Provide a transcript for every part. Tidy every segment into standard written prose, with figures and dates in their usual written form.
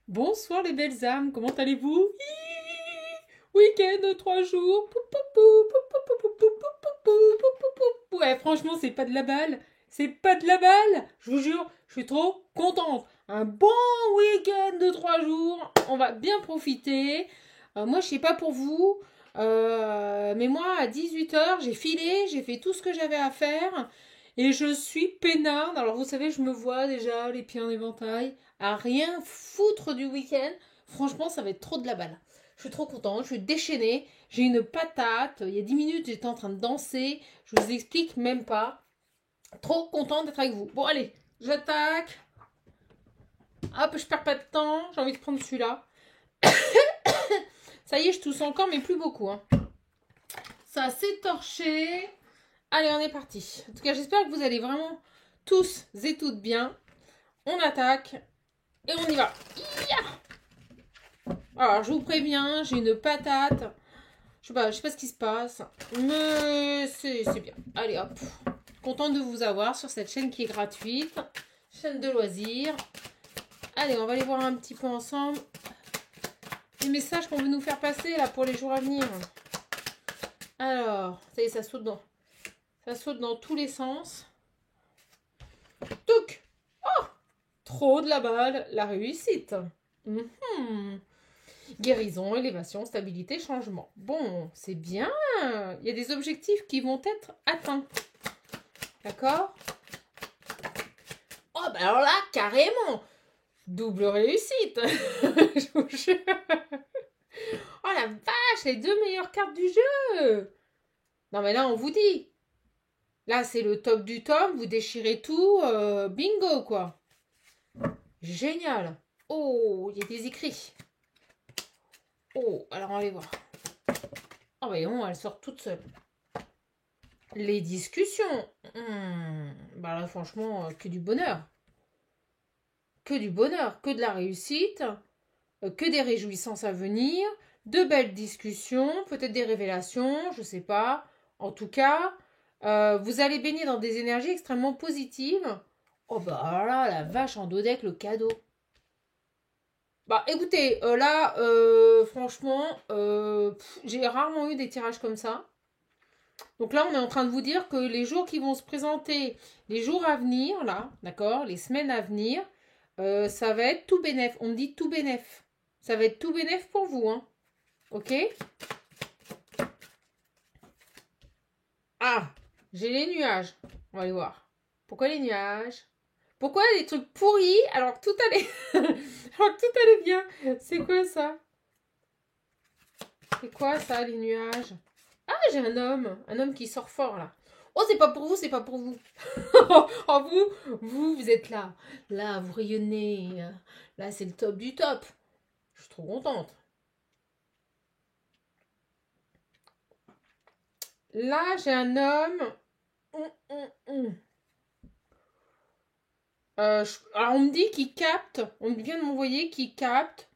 Bonsoir les belles âmes, comment allez-vous? Week-end de 3 jours. Pou, pou, pou, pou, pou, pou, pou, pou, pou, pou, pou, pou, pou, pou. Ouais, franchement, c'est pas de la balle. C'est pas de la balle. Je vous jure, je suis trop contente. Un bon week-end de 3 jours. On va bien profiter. Moi, je sais pas pour vous. Mais moi, à 18 h, j'ai filé, j'ai fait tout ce que j'avais à faire. Et je suis peinarde. Alors, vous savez, je me vois déjà les pieds en éventail, à rien foutre du week-end. Franchement, ça va être trop de la balle. Je suis trop contente, je suis déchaînée. J'ai une patate. Il y a 10 minutes, j'étais en train de danser. Je vous explique même pas. Trop contente d'être avec vous. Bon, allez, j'attaque. Hop, je perds pas de temps. J'ai envie de prendre celui-là. Ça y est, je tousse encore, mais plus beaucoup. Hein. Ça s'est torché. Allez, on est parti. En tout cas, j'espère que vous allez vraiment tous et toutes bien. On attaque et on y va. Alors, je vous préviens, j'ai une patate. Je sais pas ce qui se passe, mais c'est bien. Allez, hop. Contente de vous avoir sur cette chaîne qui est gratuite. Chaîne de loisirs. Allez, on va aller voir un petit peu ensemble les messages qu'on veut nous faire passer là pour les jours à venir. Alors, ça y est, ça saute dans tous les sens. Touc! Oh! Trop de la balle, la réussite. Guérison, élévation, stabilité, changement. Bon, c'est bien. Il y a des objectifs qui vont être atteints. D'accord? Oh, bah alors là, carrément. Double réussite. Je vous jure. Oh la vache, les 2 meilleures cartes du jeu. Non, mais là, on vous dit. Là, c'est le top du top. Vous déchirez tout. Bingo, quoi. Génial. Oh, il y a des écrits. Oh, alors on va les voir. Oh, voyons, elle sort toute seule. Les discussions. Bah là, franchement, que du bonheur. Que du bonheur, que de la réussite, que des réjouissances à venir, de belles discussions, peut-être des révélations, je sais pas. En tout cas, vous allez baigner dans des énergies extrêmement positives. Oh bah là, la vache en dos deck, le cadeau. Bah écoutez, là, franchement, j'ai rarement eu des tirages comme ça. Donc là, on est en train de vous dire que les jours qui vont se présenter, les jours à venir, là, d'accord, les semaines à venir, ça va être tout bénef. On me dit tout bénef. Ça va être tout bénef pour vous, hein. Ok? Ah, j'ai les nuages. On va aller voir. Pourquoi les nuages? Pourquoi les trucs pourris alors que tout allait... alors que tout allait bien? C'est quoi ça? C'est quoi ça, les nuages? Ah, j'ai un homme qui sort fort là. Oh, c'est pas pour vous, c'est pas pour vous. Oh, vous êtes là. Là, vous rayonnez. Là, c'est le top du top. Je suis trop contente. Là, j'ai un homme. Alors, on me dit qu'il capte. On vient de m'envoyer qu'il capte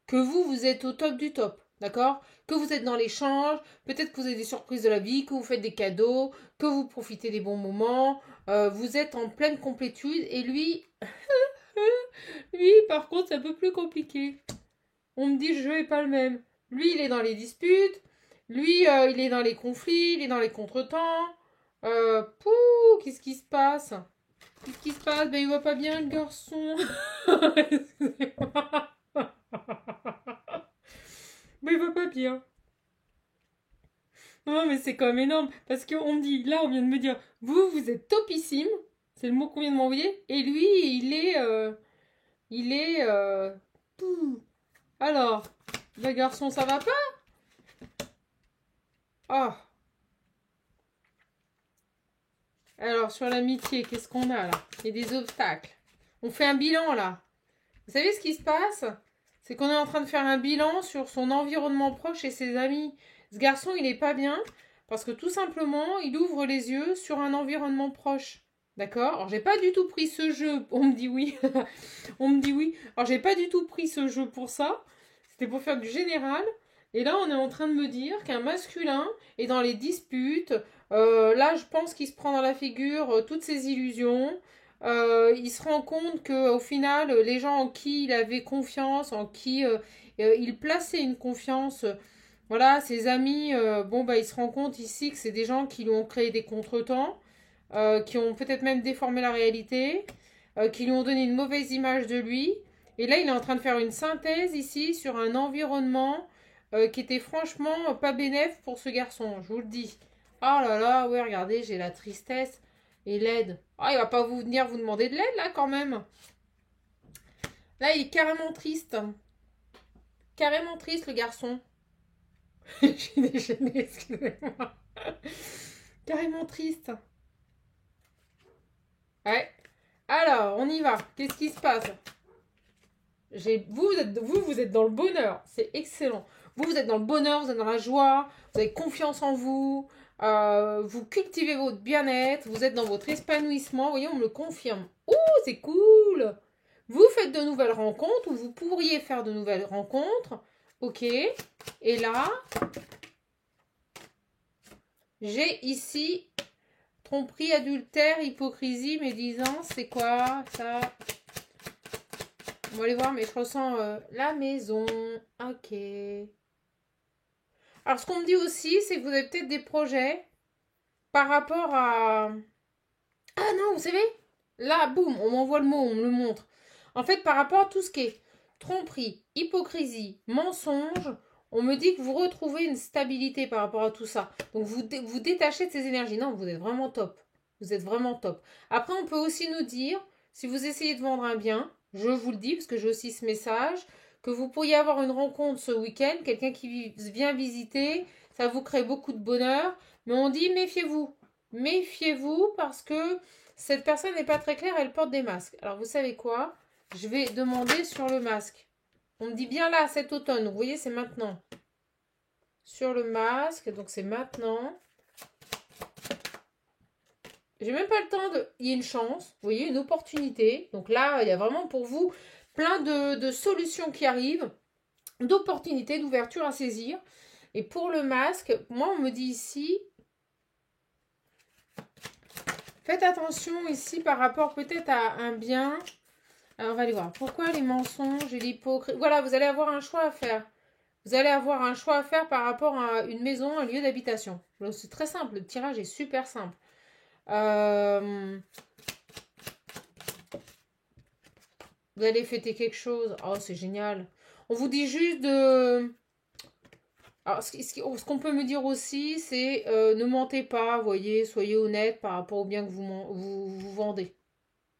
que vous êtes au top du top. D'accord? Que vous êtes dans l'échange, peut-être que vous avez des surprises de la vie, que vous faites des cadeaux, que vous profitez des bons moments, vous êtes en pleine complétude et lui, lui par contre c'est un peu plus compliqué. On me dit le jeu est pas le même. Lui il est dans les disputes, lui il est dans les conflits, il est dans les contretemps. Qu'est-ce qui se passe? Qu'est-ce qui se passe? Ben il va pas bien le garçon. Excusez-moi. Mais il va pas bien. Non, mais c'est quand même énorme. Parce qu'on me dit, là, on vient de me dire, vous êtes topissime. C'est le mot qu'on vient de m'envoyer. Et lui, il est. Alors, le garçon, ça va pas? Oh. Alors, sur l'amitié, qu'est-ce qu'on a là? Il y a des obstacles. On fait un bilan là. Vous savez ce qui se passe? C'est qu'on est en train de faire un bilan sur son environnement proche et ses amis. Ce garçon, il n'est pas bien parce que tout simplement, il ouvre les yeux sur un environnement proche. D'accord? Alors, j'ai pas du tout pris ce jeu. On me dit oui. On me dit oui. Alors, j'ai pas du tout pris ce jeu pour ça. C'était pour faire du général. Et là, on est en train de me dire qu'un masculin est dans les disputes. Là, je pense qu'il se prend dans la figure toutes ses illusions. Il se rend compte qu'au final, les gens en qui il avait confiance, en qui il plaçait une confiance, voilà, ses amis, bon, bah, il se rend compte ici que c'est des gens qui lui ont créé des contretemps, qui ont peut-être même déformé la réalité, qui lui ont donné une mauvaise image de lui. Et là, il est en train de faire une synthèse ici sur un environnement qui était franchement pas bénéf pour ce garçon, je vous le dis. Oh là là, ouais, regardez, j'ai la tristesse et l'aide. Ah, il va pas vous venir vous demander de l'aide là quand même. Là, il est carrément triste. Carrément triste le garçon. Je suis déchaînée, excusez-moi. Carrément triste. Ouais. Alors, on y va. Qu'est-ce qui se passe? Vous êtes dans le bonheur. C'est excellent. Vous êtes dans le bonheur, vous êtes dans la joie, vous avez confiance en vous, vous cultivez votre bien-être, vous êtes dans votre épanouissement. Vous voyez, on me le confirme. Ouh, c'est cool! Vous faites de nouvelles rencontres ou vous pourriez faire de nouvelles rencontres. Ok. Et là, j'ai ici tromperie, adultère, hypocrisie, médisance. C'est quoi ça? On va aller voir, mais je ressens la maison. Ok. Alors, ce qu'on me dit aussi, c'est que vous avez peut-être des projets par rapport à... Ah non, vous savez, là, boum, on m'envoie le mot, on me le montre. En fait, par rapport à tout ce qui est tromperie, hypocrisie, mensonge, on me dit que vous retrouvez une stabilité par rapport à tout ça. Donc, vous détachez de ces énergies. Non, vous êtes vraiment top. Vous êtes vraiment top. Après, on peut aussi nous dire, si vous essayez de vendre un bien, je vous le dis, parce que j'ai aussi ce message, que vous pourriez avoir une rencontre ce week-end, quelqu'un qui vient visiter, ça vous crée beaucoup de bonheur, mais on dit méfiez-vous. Méfiez-vous parce que cette personne n'est pas très claire, elle porte des masques. Alors vous savez quoi? Je vais demander sur le masque. On me dit bien là, cet automne, vous voyez, c'est maintenant. Sur le masque, donc c'est maintenant. J'ai même pas le temps de... Il y a une chance, vous voyez, une opportunité. Donc là, il y a vraiment pour vous plein de solutions qui arrivent, d'opportunités, d'ouverture à saisir. Et pour le masque, moi, on me dit ici... Faites attention ici par rapport peut-être à un bien. Alors, on va aller voir. Pourquoi les mensonges et l'hypocrisie? Voilà, vous allez avoir un choix à faire. Vous allez avoir un choix à faire par rapport à une maison, un lieu d'habitation. C'est très simple. Le tirage est super simple. Vous allez fêter quelque chose. Oh, c'est génial. On vous dit juste de... Alors, ce qu'on peut me dire aussi, c'est ne mentez pas, voyez, soyez honnête par rapport au bien que vous vendez.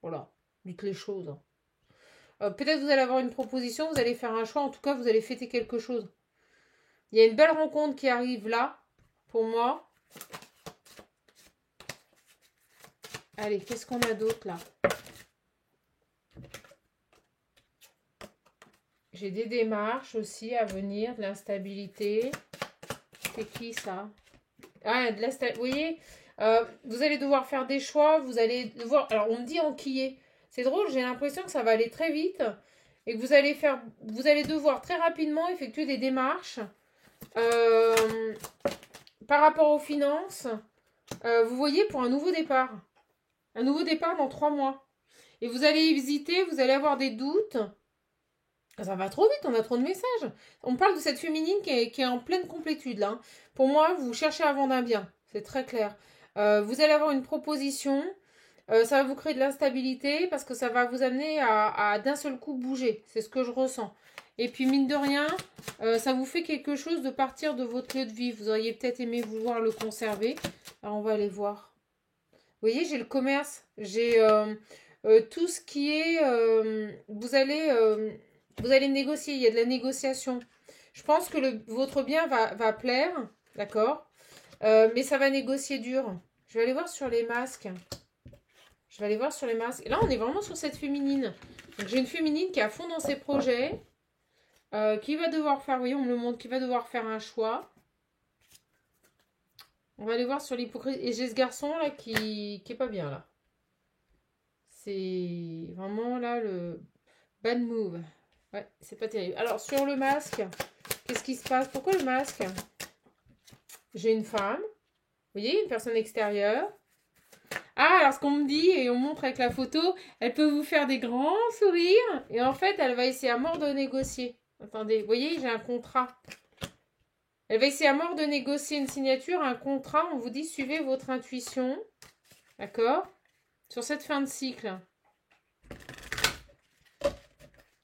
Voilà, dites les choses. Peut-être vous allez avoir une proposition, vous allez faire un choix, en tout cas, vous allez fêter quelque chose. Il y a une belle rencontre qui arrive là, pour moi. Allez, qu'est-ce qu'on a d'autre là? J'ai des démarches aussi à venir, de l'instabilité. C'est qui ça? Ah, de l'instabilité. Vous voyez, vous allez devoir faire des choix, vous allez devoir... Alors, on me dit enquiller. C'est drôle, j'ai l'impression que ça va aller très vite et que vous allez devoir très rapidement effectuer des démarches par rapport aux finances. Vous voyez, pour un nouveau départ. Un nouveau départ dans 3 mois. Et vous allez hésiter, vous allez avoir des doutes. Ça va trop vite, on a trop de messages. On parle de cette féminine qui est en pleine complétude là. Pour moi, vous cherchez à vendre un bien. C'est très clair. Vous allez avoir une proposition. Ça va vous créer de l'instabilité parce que ça va vous amener à d'un seul coup bouger. C'est ce que je ressens. Et puis mine de rien, ça vous fait quelque chose de partir de votre lieu de vie. Vous auriez peut-être aimé vouloir le conserver. Alors on va aller voir. Vous voyez, j'ai le commerce. J'ai tout ce qui est... vous allez négocier. Il y a de la négociation. Je pense que votre bien va plaire. D'accord, mais ça va négocier dur. Je vais aller voir sur les masques. Je vais aller voir sur les masques. Là, on est vraiment sur cette féminine. Donc, j'ai une féminine qui est à fond dans ses projets. Qui va devoir faire, vous voyez, on me le montre, qui va devoir faire un choix. On va aller voir sur l'hypocrisie. Et j'ai ce garçon là qui est pas bien là. C'est vraiment là le bad move. Ouais, c'est pas terrible. Alors, sur le masque, qu'est-ce qui se passe? Pourquoi le masque? J'ai une femme. Vous voyez, une personne extérieure. Ah, alors ce qu'on me dit, et on montre avec la photo, elle peut vous faire des grands sourires, et en fait, elle va essayer à mort de négocier. Attendez, vous voyez, j'ai un contrat. Elle va essayer à mort de négocier une signature, un contrat. On vous dit, suivez votre intuition. D'accord? Sur cette fin de cycle.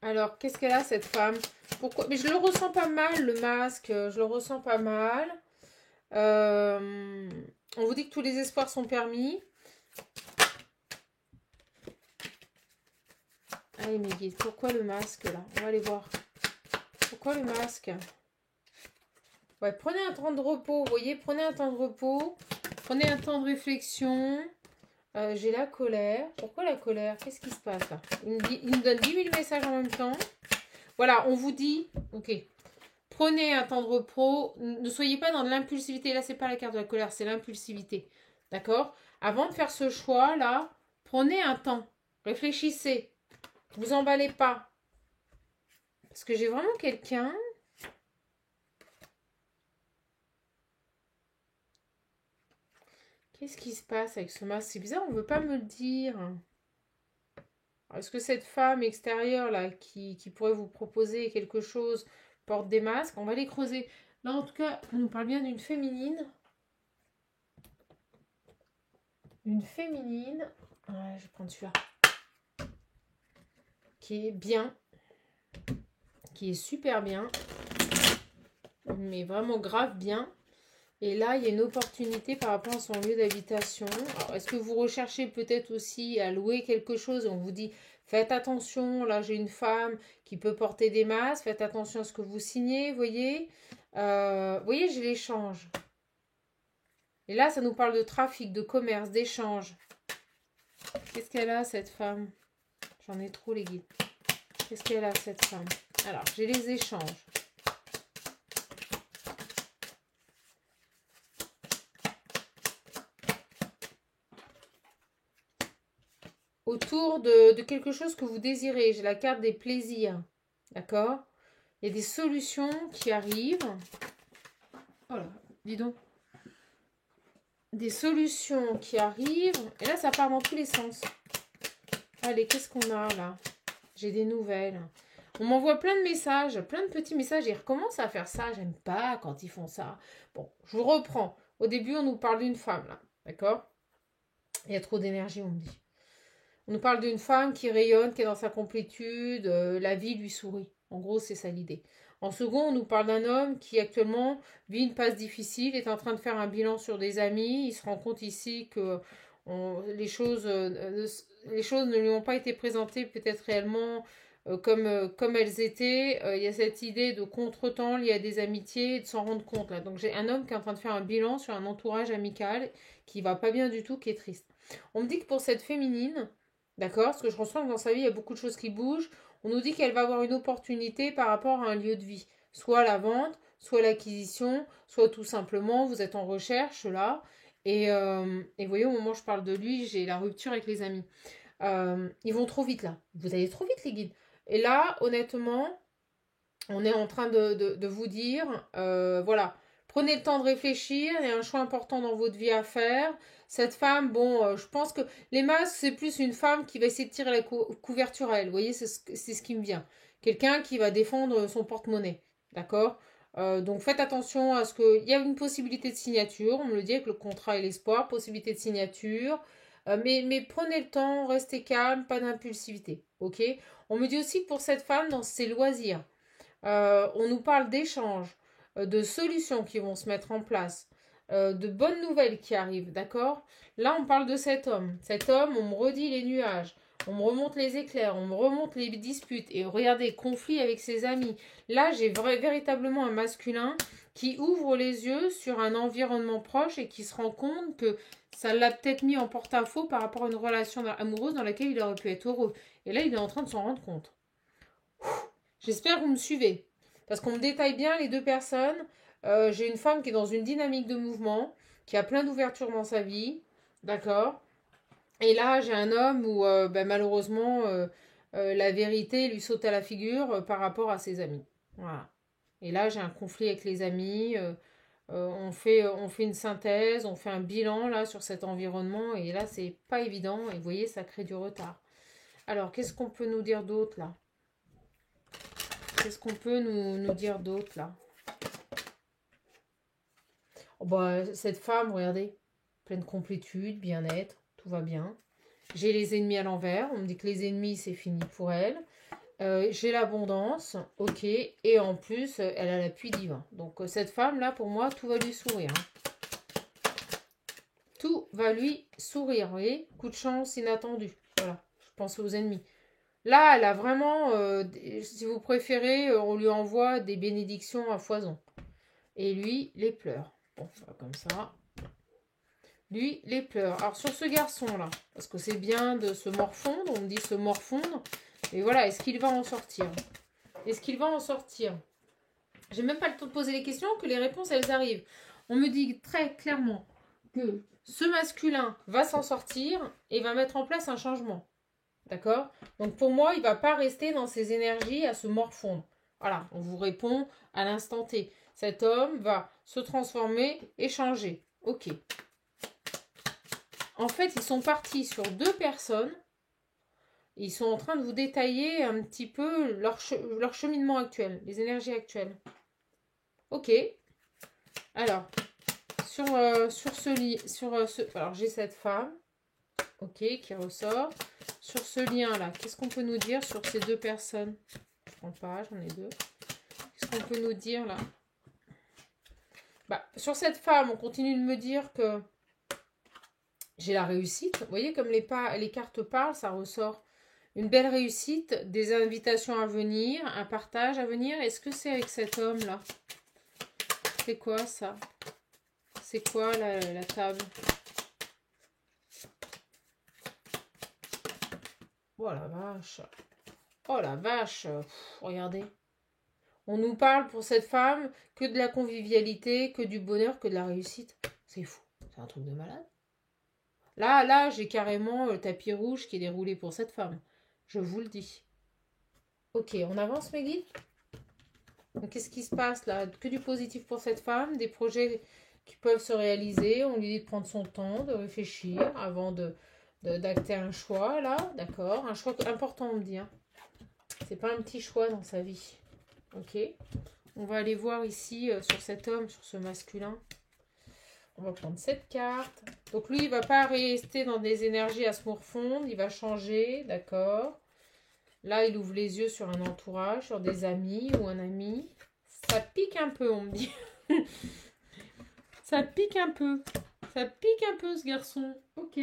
Alors, qu'est-ce qu'elle a, cette femme? Pourquoi? Mais je le ressens pas mal, le masque. Je le ressens pas mal. On vous dit que tous les espoirs sont permis. Allez, mes guides, pourquoi le masque, là? On va aller voir. Pourquoi le masque? Ouais, prenez un temps de repos, vous voyez, prenez un temps de repos. Prenez un temps de réflexion. J'ai la colère. Pourquoi la colère? Qu'est-ce qui se passe, là? Il me donne 10 000 messages en même temps. Voilà, on vous dit, ok, prenez un temps de repos. Ne soyez pas dans de l'impulsivité. Là, c'est pas la carte de la colère, c'est l'impulsivité. D'accord? Avant de faire ce choix, là, prenez un temps. Réfléchissez. Vous emballez pas. Parce que j'ai vraiment quelqu'un. Qu'est-ce qui se passe avec ce masque? C'est bizarre, on ne veut pas me le dire. Est-ce que cette femme extérieure, là, qui pourrait vous proposer quelque chose, porte des masques? On va les creuser. Là, en tout cas, on nous parle bien d'une féminine. Une féminine. Ouais, je vais prendre celui-là. Qui est bien. Qui est super bien. Mais vraiment grave bien. Et là, il y a une opportunité par rapport à son lieu d'habitation. Alors, est-ce que vous recherchez peut-être aussi à louer quelque chose? On vous dit, faites attention, là j'ai une femme qui peut porter des masques, faites attention à ce que vous signez, voyez. Voyez, j'ai l'échange. Et là, ça nous parle de trafic, de commerce, d'échange. Qu'est-ce qu'elle a, cette femme? J'en ai trop, les guides. Qu'est-ce qu'elle a, cette femme? Alors, j'ai les échanges. Autour de quelque chose que vous désirez. J'ai la carte des plaisirs. D'accord? Il y a des solutions qui arrivent. Oh là, dis donc. Des solutions qui arrivent. Et là, ça part dans tous les sens. Allez, qu'est-ce qu'on a là? J'ai des nouvelles. On m'envoie plein de messages, plein de petits messages. Ils recommencent à faire ça. J'aime pas quand ils font ça. Bon, je vous reprends. Au début, on nous parle d'une femme, là. D'accord? Il y a trop d'énergie, on me dit. On nous parle d'une femme qui rayonne, qui est dans sa complétude, la vie lui sourit. En gros, c'est ça l'idée. En second, on nous parle d'un homme qui actuellement vit une passe difficile, est en train de faire un bilan sur des amis. Il se rend compte ici que les choses ne lui ont pas été présentées peut-être réellement comme elles étaient. Il y a cette idée de contretemps lié à des amitiés et de s'en rendre compte. Là. Donc j'ai un homme qui est en train de faire un bilan sur un entourage amical qui va pas bien du tout, qui est triste. On me dit que pour cette féminine, d'accord? Parce que je ressens que dans sa vie, il y a beaucoup de choses qui bougent. On nous dit qu'elle va avoir une opportunité par rapport à un lieu de vie. Soit la vente, soit l'acquisition, soit tout simplement, vous êtes en recherche là. Et voyez, au moment où je parle de lui, j'ai la rupture avec les amis. Ils vont trop vite là. Vous allez trop vite les guides. Et là, honnêtement, on est en train de vous dire, voilà, prenez le temps de réfléchir, il y a un choix important dans votre vie à faire. Cette femme, bon, je pense que les masques, c'est plus une femme qui va essayer de tirer la couverture à elle. Vous voyez, c'est ce qui me vient. Quelqu'un qui va défendre son porte-monnaie. D'accord? Donc faites attention à ce qu'il y a une possibilité de signature. On me le dit avec le contrat et l'espoir, possibilité de signature. Mais prenez le temps, restez calme, pas d'impulsivité. Ok? On me dit aussi que pour cette femme, dans ses loisirs, on nous parle d'échanges, de solutions qui vont se mettre en place, de bonnes nouvelles qui arrivent, d'accord? Là, on parle de cet homme. Cet homme, on me redit les nuages, on me remonte les éclairs, on me remonte les disputes. Et regardez, conflit avec ses amis. Là, j'ai véritablement un masculin qui ouvre les yeux sur un environnement proche et qui se rend compte que ça l'a peut-être mis en porte-à-faux par rapport à une relation amoureuse dans laquelle il aurait pu être heureux. Et là, il est en train de s'en rendre compte. J'espère que vous me suivez. Parce qu'on me détaille bien les deux personnes. J'ai une femme qui est dans une dynamique de mouvement, qui a plein d'ouverture dans sa vie. D'accord? Et là, j'ai un homme où malheureusement, la vérité lui saute à la figure par rapport à ses amis. Voilà. Et là, j'ai un conflit avec les amis. on fait une synthèse, on fait un bilan là sur cet environnement et là c'est pas évident et vous voyez ça crée du retard. Alors qu'est-ce qu'on peut nous dire d'autre là? Qu'est-ce qu'on peut nous dire d'autre là? Oh, bah, cette femme, regardez, pleine complétude, bien-être, tout va bien. J'ai les ennemis à l'envers, on me dit que les ennemis c'est fini pour elle. J'ai l'abondance, ok, et en plus elle a l'appui divin. Donc cette femme là pour moi tout va lui sourire. Tout va lui sourire, vous voyez, coup de chance inattendu. Voilà, je pense aux ennemis. Là elle a vraiment, si vous préférez, on lui envoie des bénédictions à foison. Et lui les pleurs. Bon, comme ça. Lui les pleurs. Alors sur ce garçon là, parce que c'est bien de se morfondre, on me dit se morfondre. Et voilà, est-ce qu'il va en sortir? Est-ce qu'il va en sortir? J'ai même pas le temps de poser les questions, que les réponses, elles arrivent. On me dit très clairement que ce masculin va s'en sortir et va mettre en place un changement. D'accord? Donc pour moi, il ne va pas rester dans ses énergies à se morfondre. Voilà, on vous répond à l'instant T. Cet homme va se transformer et changer. Ok. En fait, ils sont partis sur 2 personnes. Ils sont en train de vous détailler un petit peu leur cheminement actuel, les énergies actuelles. Ok. Alors, sur ce lit, alors j'ai cette femme, ok, qui ressort. Sur ce lien-là, qu'est-ce qu'on peut nous dire sur ces 2 personnes? Je prends pas, j'en ai 2. Qu'est-ce qu'on peut nous dire là? Bah, sur cette femme, on continue de me dire que j'ai la réussite. Vous voyez, comme les cartes parlent, ça ressort. Une belle réussite, des invitations à venir, un partage à venir. Est-ce que c'est avec cet homme-là? C'est quoi ça? C'est quoi la table? Oh la vache. Oh la vache. Pff, regardez. On nous parle pour cette femme que de la convivialité, que du bonheur, que de la réussite. C'est fou. C'est un truc de malade. Là, j'ai carrément le tapis rouge qui est déroulé pour cette femme. Je vous le dis. Ok, on avance mes guides. Donc, qu'est-ce qui se passe là? Que du positif pour cette femme, des projets qui peuvent se réaliser. On lui dit de prendre son temps, de réfléchir avant d'acter un choix là, d'accord? Un choix important, on me dit. Hein. C'est pas un petit choix dans sa vie. Ok. On va aller voir ici sur cet homme, sur ce masculin. On va prendre cette carte. Donc lui, il va pas rester dans des énergies à se morfondre. Il va changer, d'accord? Là, il ouvre les yeux sur un entourage, sur des amis ou un ami. Ça pique un peu, on me dit. Ça pique un peu. Ça pique un peu, ce garçon. Ok.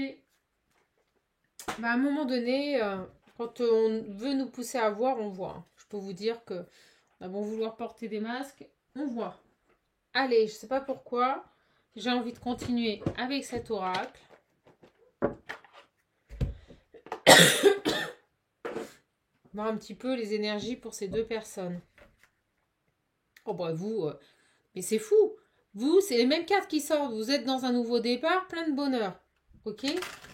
Bah, à un moment donné, quand on veut nous pousser à voir, on voit. Je peux vous dire que on a beau vouloir porter des masques, on voit. Allez, je sais pas pourquoi. J'ai envie de continuer avec cet oracle. Voir un petit peu les énergies pour ces 2 personnes. Oh bah vous, mais c'est fou. Vous, c'est les mêmes cartes qui sortent. Vous êtes dans un nouveau départ, plein de bonheur. Ok?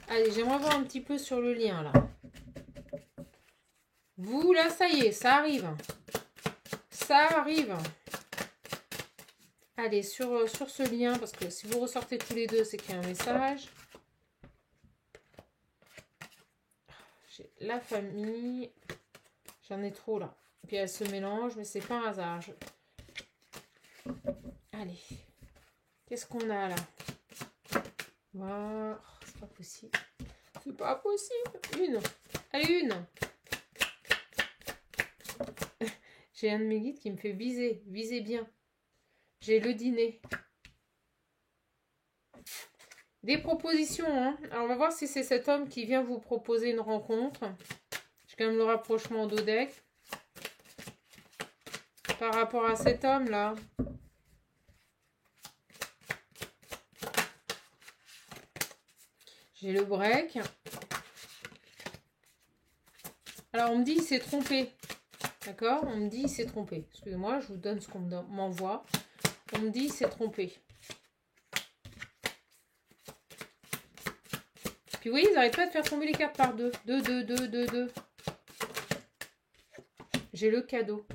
Allez, j'aimerais voir un petit peu sur le lien là. Vous, là, ça y est, ça arrive. Ça arrive. Allez, sur ce lien, parce que si vous ressortez tous les 2, c'est qu'il y a un message. J'ai la famille. J'en ai trop là. Et puis elle se mélange, mais c'est pas un hasard. Allez. Qu'est-ce qu'on a là? Voilà. C'est pas possible. C'est pas possible. Une. Allez, une. J'ai un de mes guides qui me fait viser. Visez bien. J'ai le dîner. Des propositions. Hein. Alors, on va voir si c'est cet homme qui vient vous proposer une rencontre. J'ai quand même le rapprochement d'Odec. Par rapport à cet homme-là. J'ai le break. Alors, on me dit il s'est trompé. D'accord? On me dit il s'est trompé. Excusez-moi, je vous donne ce qu'on m'envoie. On me dit il s'est trompé. Puis vous voyez, ils n'arrêtent pas de faire tomber les cartes par 2. 2, 2, 2, 2, 2. J'ai le cadeau.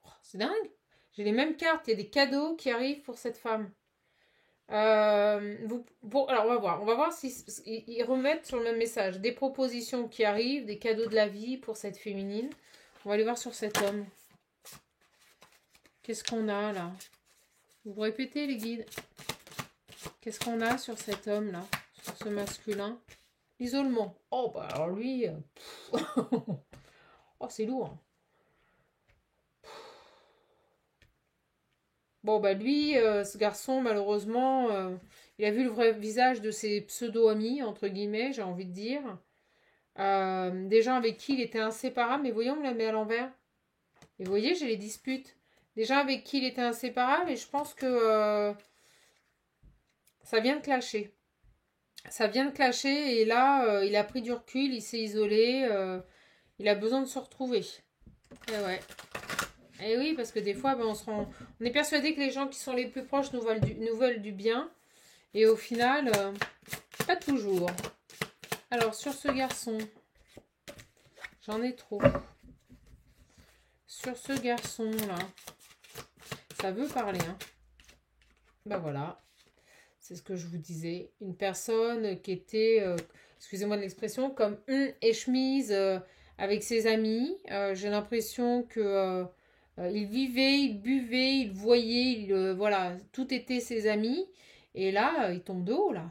Oh, c'est dingue. J'ai les mêmes cartes. Il y a des cadeaux qui arrivent pour cette femme. Bon, alors on va voir si ils remettent sur le même message des propositions qui arrivent, des cadeaux de la vie pour cette féminine. On va aller voir sur cet homme. Qu'est-ce qu'on a là? Vous répétez les guides. Qu'est-ce qu'on a sur cet homme là, sur ce masculin? L'isolement. Oh bah alors lui, oh c'est lourd. Bon bah lui, ce garçon malheureusement, il a vu le vrai visage de ses pseudo-amis, entre guillemets, j'ai envie de dire. Des gens avec qui il était inséparable, mais voyons, on me la met à l'envers. Et vous voyez, j'ai les disputes. Des gens avec qui il était inséparable, et je pense que ça vient de clasher. Ça vient de clasher, et là, il a pris du recul, il s'est isolé, il a besoin de se retrouver. Et ouais. Et oui, parce que des fois, ben, on est persuadé que les gens qui sont les plus proches nous veulent du bien, et au final, pas toujours. Alors, sur ce garçon, j'en ai trop. Sur ce garçon-là, ça veut parler, hein. Ben voilà, c'est ce que je vous disais. Une personne qui était, excusez-moi de l'expression, comme et chemise avec ses amis. J'ai l'impression que il vivait, il buvait, il voyait, voilà, tout était ses amis. Et là, il tombe de haut, là.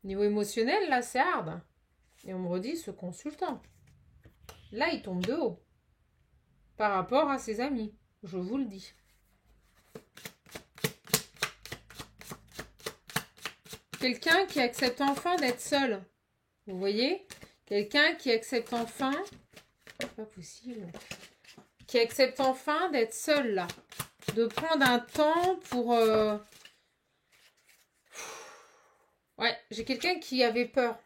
Niveau émotionnel, là, c'est hard. Et on me redit, ce consultant. Là, il tombe de haut. Par rapport à ses amis. Je vous le dis. Quelqu'un qui accepte enfin d'être seul. Vous voyez? Quelqu'un qui accepte enfin... Pas possible. Qui accepte enfin d'être seul, là. De prendre un temps pour... Ouais, j'ai quelqu'un qui avait peur.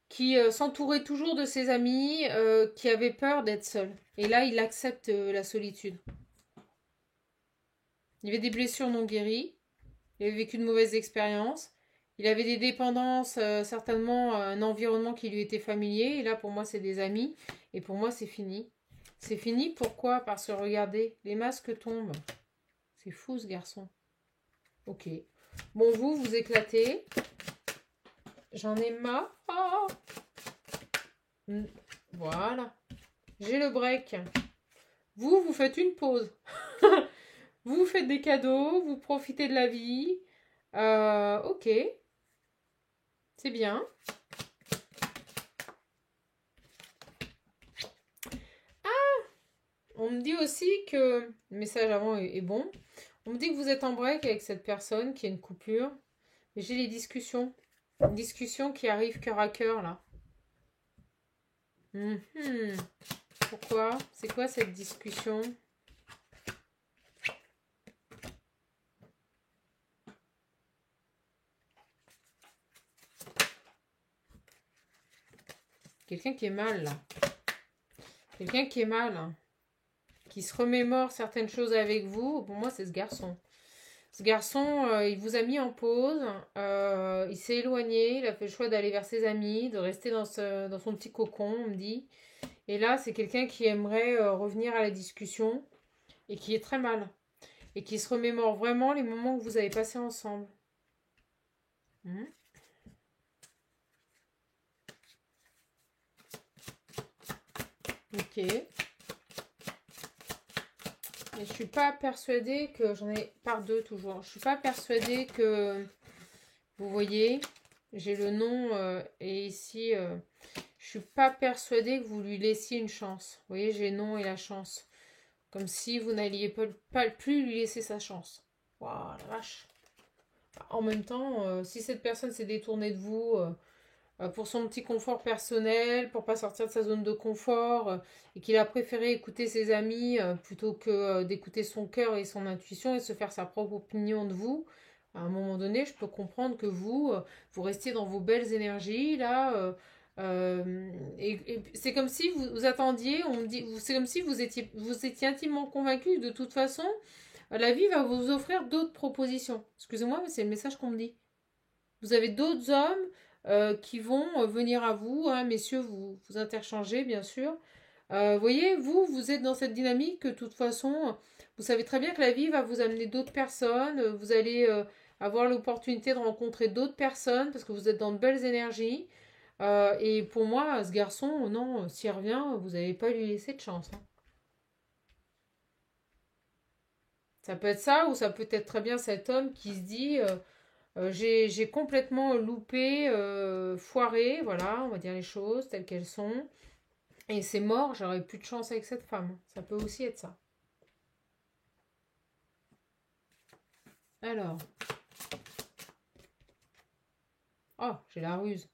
Qui s'entourait toujours de ses amis, qui avait peur d'être seul. Et là, il accepte la solitude. Il avait des blessures non guéries. Il avait vécu de mauvaises expériences. Il avait des dépendances, certainement un environnement qui lui était familier. Et là, pour moi, c'est des amis. Et pour moi, c'est fini. C'est fini, pourquoi? Parce que regardez, les masques tombent. C'est fou, ce garçon. Ok. Bon, vous éclatez. J'en ai marre. Oh. Voilà. J'ai le break. Vous faites une pause. Vous faites des cadeaux, vous profitez de la vie. Ok. C'est bien. On me dit aussi que... Le message avant est bon. On me dit que vous êtes en break avec cette personne, qui a une coupure. Mais j'ai les discussions. Une discussion qui arrive cœur à cœur, là. Pourquoi? C'est quoi cette discussion? Quelqu'un qui est mal, là. Quelqu'un qui est mal, hein. Qui se remémore certaines choses avec vous. Pour moi, c'est ce garçon. Ce garçon, il vous a mis en pause. Il s'est éloigné. Il a fait le choix d'aller vers ses amis, de rester dans son petit cocon, on me dit. Et là, c'est quelqu'un qui aimerait revenir à la discussion et qui est très mal. Et qui se remémore vraiment les moments que vous avez passés ensemble. Ok. Mais je suis pas persuadée que... J'en ai par deux toujours. Je suis pas persuadée que... Vous voyez, j'ai le nom et ici... je suis pas persuadée que vous lui laissiez une chance. Vous voyez, j'ai le nom et la chance. Comme si vous n'alliez pas plus lui laisser sa chance. Waouh, la vache. En même temps, si cette personne s'est détournée de vous... pour son petit confort personnel, pour pas sortir de sa zone de confort, et qu'il a préféré écouter ses amis plutôt que d'écouter son cœur et son intuition et se faire sa propre opinion de vous. À un moment donné, je peux comprendre que vous restiez dans vos belles énergies là. Et c'est comme si vous attendiez, on me dit, c'est comme si vous étiez intimement convaincu que de toute façon, la vie va vous offrir d'autres propositions. Excusez-moi, mais c'est le message qu'on me dit. Vous avez d'autres hommes qui vont venir à vous, hein, messieurs, vous interchangez bien sûr. Vous voyez, vous êtes dans cette dynamique que de toute façon, Vous savez très bien que la vie va vous amener d'autres personnes. Vous allez avoir l'opportunité de rencontrer d'autres personnes parce que vous êtes dans de belles énergies. Et pour moi, ce garçon, non, s'il revient, vous n'avez pas lui laisser de chance. Hein. Ça peut être ça ou ça peut être très bien cet homme qui se dit j'ai complètement loupé, foiré, voilà, on va dire les choses telles qu'elles sont. Et c'est mort, j'aurais plus de chance avec cette femme. Ça peut aussi être ça. Alors, oh, j'ai la ruse.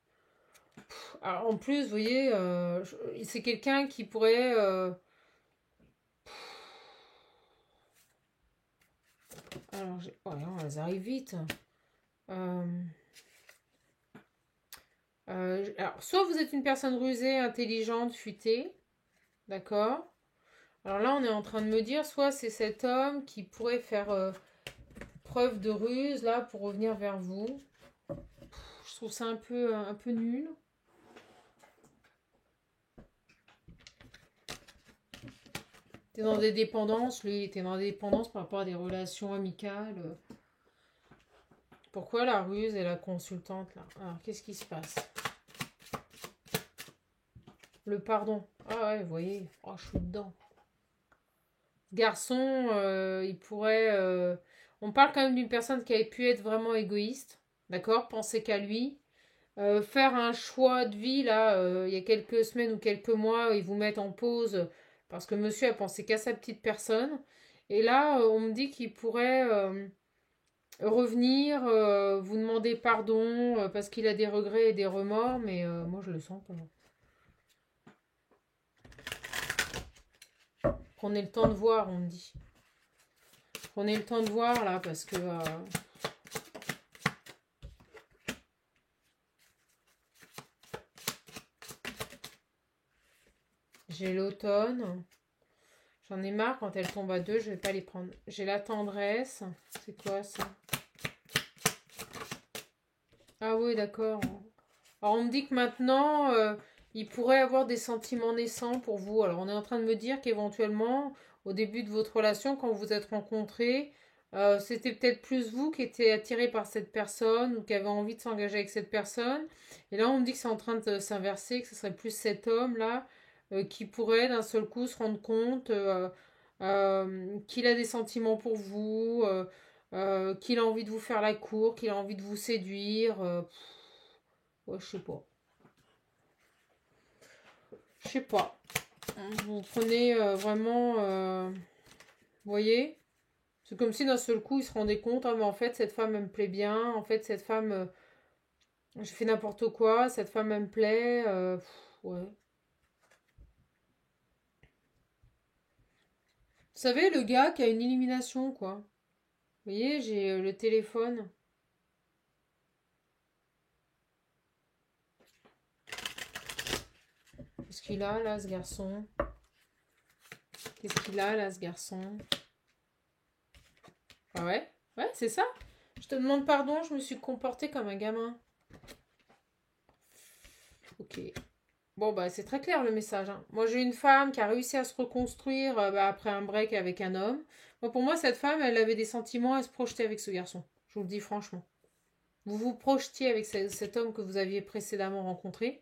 Alors, en plus, vous voyez, c'est quelqu'un qui pourrait... alors, oh, non, elles arrivent vite. Euh, alors, soit vous êtes une personne rusée, intelligente, futée, d'accord? Alors là, on est en train de me dire, soit c'est cet homme qui pourrait faire preuve de ruse, là, pour revenir vers vous. Je trouve ça un peu nul. T'es dans des dépendances, lui, il était dans des dépendances par rapport à des relations amicales. Pourquoi la ruse et la consultante, là? Alors, qu'est-ce qui se passe? Le pardon. Ah ouais, vous voyez, oh, je suis dedans. Garçon, il pourrait... on parle quand même d'une personne qui avait pu être vraiment égoïste, d'accord? Penser qu'à lui. Faire un choix de vie, là, il y a quelques semaines ou quelques mois, ils vous mettent en pause parce que monsieur a pensé qu'à sa petite personne. Et là, on me dit qu'il pourrait revenir, vous demander pardon parce qu'il a des regrets et des remords, mais moi, je le sens pas. Prenez le temps de voir, on me dit. Prenez le temps de voir, là, parce que... j'ai l'automne. J'en ai marre quand elles tombent à deux, je vais pas les prendre. J'ai la tendresse. C'est quoi ça? Ah oui, d'accord. Alors on me dit que maintenant, il pourrait avoir des sentiments naissants pour vous. Alors on est en train de me dire qu'éventuellement, au début de votre relation, quand vous vous êtes rencontrés, c'était peut-être plus vous qui étiez attiré par cette personne ou qui avez envie de s'engager avec cette personne. Et là on me dit que c'est en train de s'inverser, que ce serait plus cet homme-là qui pourrait d'un seul coup se rendre compte qu'il a des sentiments pour vous, qu'il a envie de vous faire la cour, qu'il a envie de vous séduire. Ouais, je sais pas. Je sais pas. Vous prenez vraiment... vous voyez? C'est comme si d'un seul coup, il se rendait compte, ah mais en fait, cette femme, elle me plaît bien. En fait, cette femme, je fais n'importe quoi. Cette femme, elle me plaît. Ouais. Vous savez, le gars qui a une illumination, quoi. Vous voyez, j'ai le téléphone. Qu'est-ce qu'il a, là, ce garçon? Qu'est-ce qu'il a, là, ce garçon? Ah ouais? Ouais, c'est ça. Je te demande pardon, je me suis comportée comme un gamin. Ok. Bon, bah, c'est très clair le message. Hein. Moi, j'ai une femme qui a réussi à se reconstruire après un break avec un homme. Bon, pour moi, cette femme, elle avait des sentiments, elle se projetait avec ce garçon. Je vous le dis franchement. Vous vous projetiez avec cet homme que vous aviez précédemment rencontré.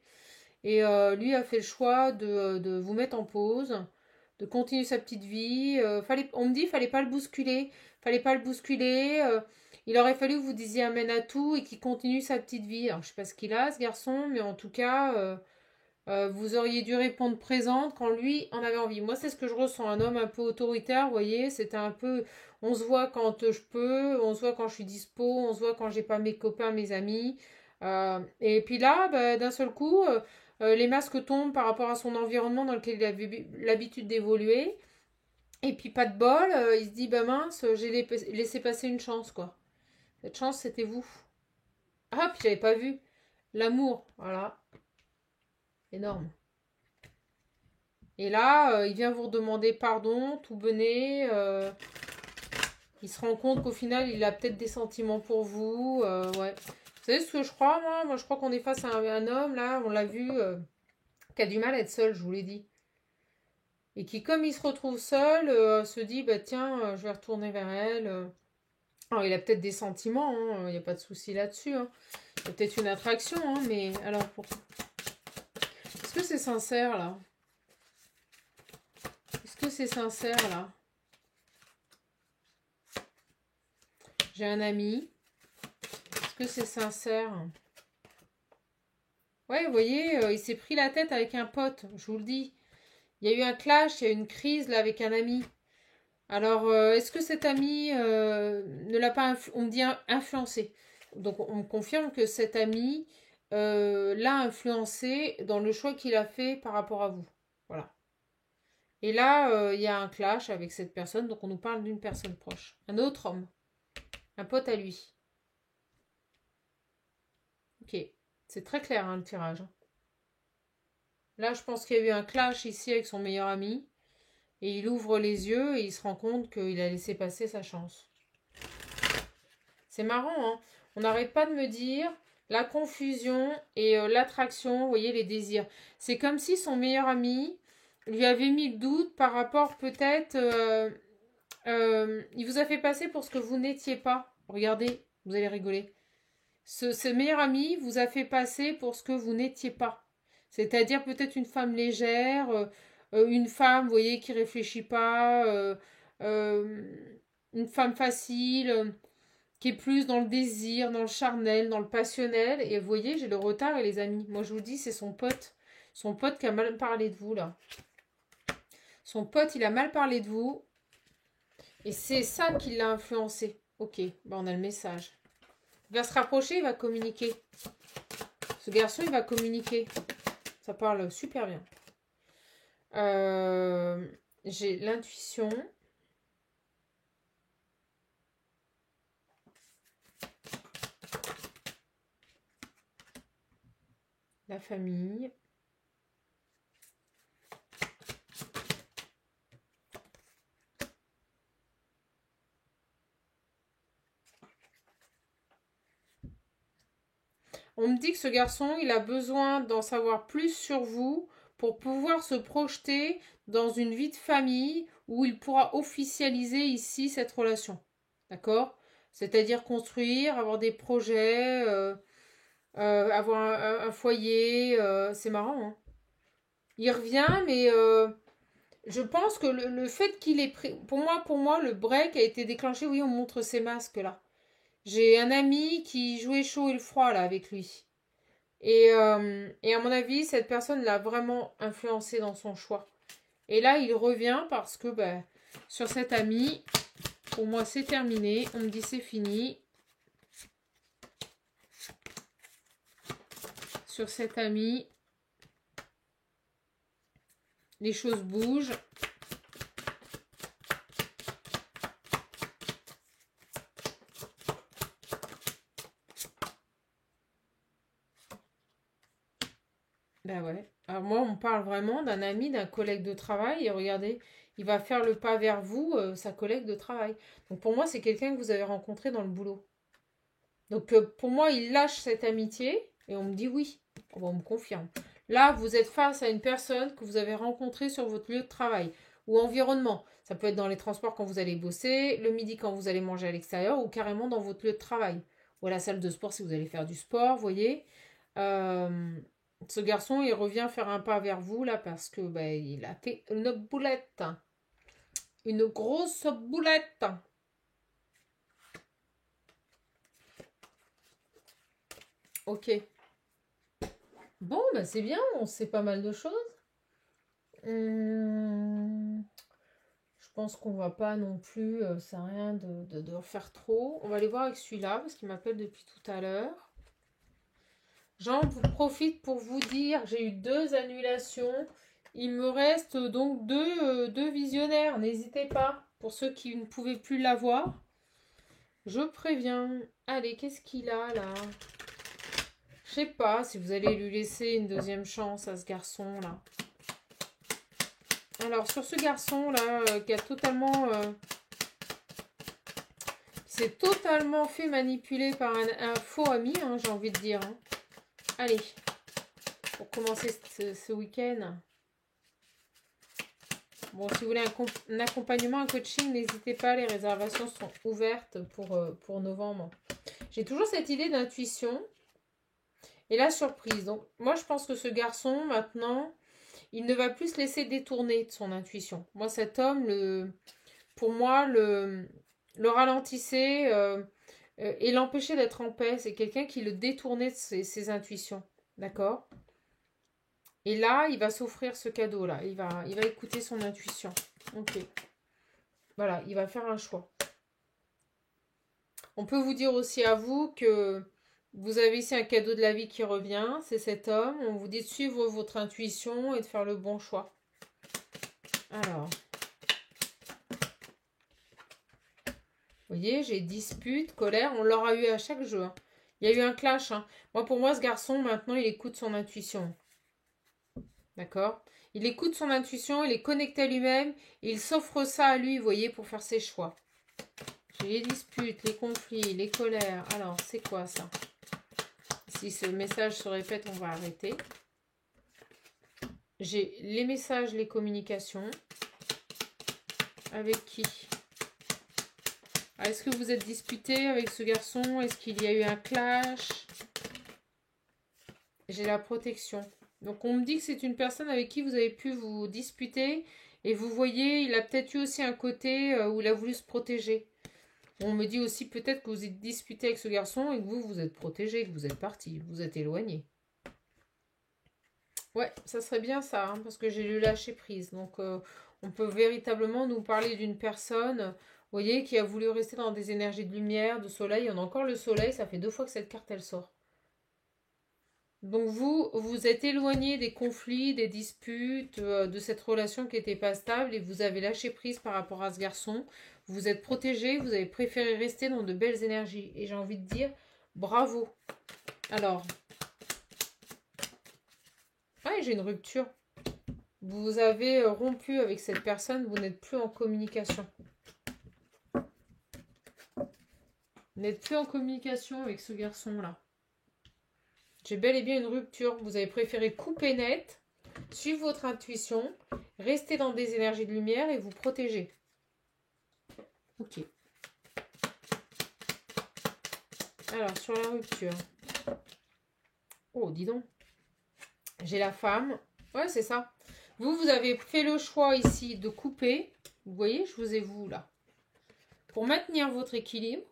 Et lui a fait le choix de vous mettre en pause, de continuer sa petite vie. On me dit, fallait pas le bousculer. Fallait pas le bousculer. Il aurait fallu que vous disiez amène à tout et qu'il continue sa petite vie. Alors, je sais pas ce qu'il a, ce garçon, mais en tout cas, vous auriez dû répondre présente quand lui en avait envie. Moi, c'est ce que je ressens. Un homme un peu autoritaire, vous voyez, c'était un peu... On se voit quand je peux, on se voit quand je suis dispo, on se voit quand j'ai pas mes copains, mes amis. Et puis là, bah, d'un seul coup, les masques tombent par rapport à son environnement dans lequel il avait l'habitude d'évoluer. Et puis pas de bol, il se dit, bah mince, j'ai laissé passer une chance, quoi. Cette chance, c'était vous. Ah, puis j'avais pas vu. L'amour, voilà. Énorme. Et là, il vient vous redemander pardon, tout benet. Il se rend compte qu'au final, il a peut-être des sentiments pour vous. Ouais. Vous savez ce que je crois, moi? Moi, je crois qu'on est face à un homme, là, on l'a vu, qui a du mal à être seul, je vous l'ai dit. Et qui, comme il se retrouve seul, se dit, bah tiens, je vais retourner vers elle. Alors, il a peut-être des sentiments, il n'y a pas de souci là-dessus. Hein. Il y a peut-être une attraction, hein, mais alors, est-ce que c'est sincère, là? Est-ce que c'est sincère, là? J'ai un ami. Est-ce que c'est sincère? Ouais, vous voyez, il s'est pris la tête avec un pote, je vous le dis. Il y a eu un clash, il y a eu une crise, là, avec un ami. Alors, est-ce que cet ami ne l'a pas, on me dit, influencé? Donc, on me confirme que cet ami l'a influencé dans le choix qu'il a fait par rapport à vous. Voilà. Et là, il y a un clash avec cette personne, donc on nous parle d'une personne proche. Un autre homme, un pote à lui. Ok, c'est très clair, hein, le tirage. Là, je pense qu'il y a eu un clash ici avec son meilleur ami. Et il ouvre les yeux et il se rend compte qu'il a laissé passer sa chance. C'est marrant, hein. On n'arrête pas de me dire la confusion et l'attraction, vous voyez, les désirs. C'est comme si son meilleur ami lui avait mis le doute par rapport peut-être... il vous a fait passer pour ce que vous n'étiez pas. Regardez, vous allez rigoler. Ce meilleur ami vous a fait passer pour ce que vous n'étiez pas. C'est-à-dire peut-être une femme légère, une femme, vous voyez, qui réfléchit pas, une femme facile, qui est plus dans le désir, dans le charnel, dans le passionnel. Et vous voyez, j'ai le retard et les amis. Moi, je vous dis, c'est son pote. Son pote qui a mal parlé de vous, là. Son pote, il a mal parlé de vous. Et c'est ça qui l'a influencé. Ok, ben on a le message. Il va se rapprocher, il va communiquer. Ce garçon, il va communiquer. Ça parle super bien. J'ai l'intuition. La famille. On me dit que ce garçon, il a besoin d'en savoir plus sur vous pour pouvoir se projeter dans une vie de famille où il pourra officialiser ici cette relation. D'accord? C'est-à-dire construire, avoir des projets, avoir un foyer. C'est marrant, hein? Il revient, mais je pense que le fait qu'il ait pris... Pour moi, le break a été déclenché. Oui, on montre ces masques là. J'ai un ami qui jouait chaud et le froid là avec lui. Et à mon avis, cette personne l'a vraiment influencé dans son choix. Et là, il revient parce que sur cet ami, pour moi, c'est terminé. On me dit c'est fini. Sur cet ami, les choses bougent. Ben ouais. Alors moi, on parle vraiment d'un ami, d'un collègue de travail. Et regardez, il va faire le pas vers vous, sa collègue de travail. Donc pour moi, c'est quelqu'un que vous avez rencontré dans le boulot. Donc pour moi, il lâche cette amitié et on me dit oui. On me confirme. Là, vous êtes face à une personne que vous avez rencontrée sur votre lieu de travail ou environnement. Ça peut être dans les transports quand vous allez bosser, le midi quand vous allez manger à l'extérieur ou carrément dans votre lieu de travail. Ou à la salle de sport si vous allez faire du sport, vous voyez. Ce garçon, il revient faire un pas vers vous là parce que il a fait une boulette. Une grosse boulette. Ok. Bon, c'est bien, on sait pas mal de choses. Je pense qu'on va pas non plus, ça sert à rien de refaire trop. On va aller voir avec celui-là parce qu'il m'appelle depuis tout à l'heure. J'en profite pour vous dire, j'ai eu 2 annulations. Il me reste donc 2 visionnaires. N'hésitez pas, pour ceux qui ne pouvaient plus l'avoir. Je préviens. Allez, qu'est-ce qu'il a là? Je sais pas si vous allez lui laisser une deuxième chance à ce garçon là. Alors sur ce garçon là qui a totalement s'est totalement fait manipuler par un faux ami, hein, j'ai envie de dire. Hein. Allez, pour commencer ce week-end. Bon, si vous voulez un accompagnement, un coaching, n'hésitez pas, les réservations sont ouvertes pour novembre. J'ai toujours cette idée d'intuition et la surprise. Donc, moi, je pense que ce garçon, maintenant, il ne va plus se laisser détourner de son intuition. Moi, cet homme, pour moi, le ralentissait et l'empêchait d'être en paix. C'est quelqu'un qui le détournait de ses intuitions. D'accord? Et là, il va s'offrir ce cadeau-là. Il va écouter son intuition. Ok. Voilà, il va faire un choix. On peut vous dire aussi à vous que vous avez ici un cadeau de la vie qui revient. C'est cet homme. On vous dit de suivre votre intuition et de faire le bon choix. Alors. Vous voyez, j'ai dispute, colère. On l'aura eu à chaque jeu. Hein. Il y a eu un clash. Hein. Pour moi, ce garçon, maintenant, il écoute son intuition. D'accord? Il écoute son intuition, il est connecté à lui-même, et il s'offre ça à lui, vous voyez, pour faire ses choix. J'ai les disputes, les conflits, les colères. Alors, c'est quoi ça? Si ce message se répète, on va arrêter. J'ai les messages, les communications. Avec qui? Est-ce que vous êtes disputé avec ce garçon? Est-ce qu'il y a eu un clash? J'ai la protection. Donc, on me dit que c'est une personne avec qui vous avez pu vous disputer. Et vous voyez, il a peut-être eu aussi un côté où il a voulu se protéger. On me dit aussi peut-être que vous êtes disputé avec ce garçon et que vous êtes protégé, que vous êtes parti, vous êtes éloigné. Ouais, ça serait bien ça, hein, parce que j'ai lu lâcher prise. Donc, on peut véritablement nous parler d'une personne, vous voyez, qui a voulu rester dans des énergies de lumière, de soleil. On a encore le soleil, ça fait 2 fois que cette carte, elle sort. Donc vous êtes éloigné des conflits, des disputes, de cette relation qui n'était pas stable et vous avez lâché prise par rapport à ce garçon. Vous êtes protégé, vous avez préféré rester dans de belles énergies. Et j'ai envie de dire bravo. Alors, ouais, j'ai une rupture. Vous avez rompu avec cette personne, vous n'êtes plus en communication. Vous n'êtes plus en communication avec ce garçon-là. J'ai bel et bien une rupture. Vous avez préféré couper net, suivre votre intuition, rester dans des énergies de lumière et vous protéger. Ok. Alors, sur la rupture. Oh, dis donc. J'ai la femme. Ouais, c'est ça. Vous avez fait le choix ici de couper. Vous voyez, je vous ai vous là. Pour maintenir votre équilibre.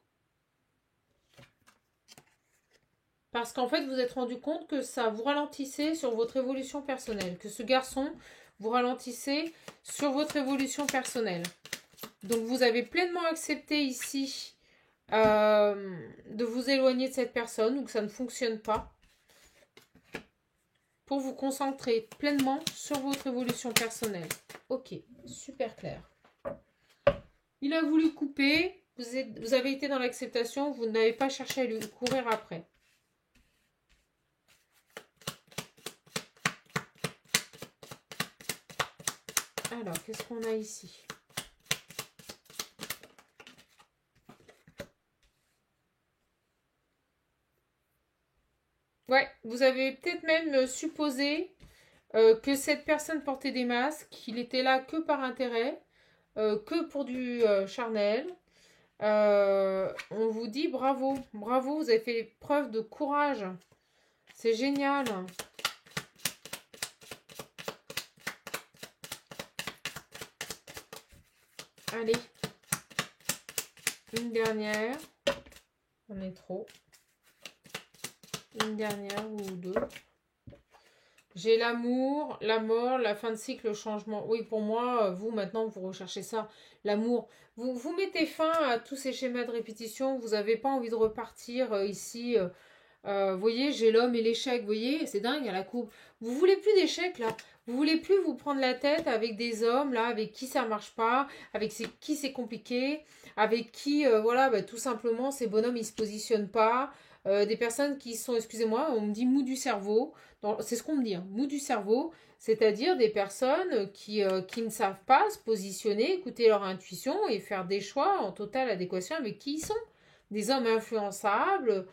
Parce qu'en fait, vous êtes rendu compte que ça vous ralentissait sur votre évolution personnelle. Que ce garçon vous ralentissait sur votre évolution personnelle. Donc, vous avez pleinement accepté ici de vous éloigner de cette personne ou que ça ne fonctionne pas. Pour vous concentrer pleinement sur votre évolution personnelle. Ok, super clair. Il a voulu couper. Vous avez été dans l'acceptation. Vous n'avez pas cherché à lui courir après. Alors, qu'est-ce qu'on a ici? Ouais, vous avez peut-être même supposé que cette personne portait des masques, qu'il était là que par intérêt, que pour du charnel. On vous dit bravo, bravo, vous avez fait preuve de courage. C'est génial. Allez, une dernière. On est trop. Une dernière ou deux. J'ai l'amour, la mort, la fin de cycle, le changement. Oui, pour moi, vous, maintenant, vous recherchez ça. L'amour. Vous mettez fin à tous ces schémas de répétition. Vous n'avez pas envie de repartir ici. Vous voyez, j'ai l'homme et l'échec. Vous voyez, c'est dingue à la coupe. Vous voulez plus d'échecs, là. Vous voulez plus vous prendre la tête avec des hommes, là, avec qui ça marche pas, avec qui c'est compliqué, avec qui, voilà, bah, tout simplement, ces bonhommes, ils se positionnent pas. Des personnes qui sont, excusez-moi, on me dit mou du cerveau. C'est ce qu'on me dit, hein, mou du cerveau, c'est-à-dire des personnes qui ne savent pas se positionner, écouter leur intuition et faire des choix en totale adéquation avec qui ils sont. Des hommes influençables,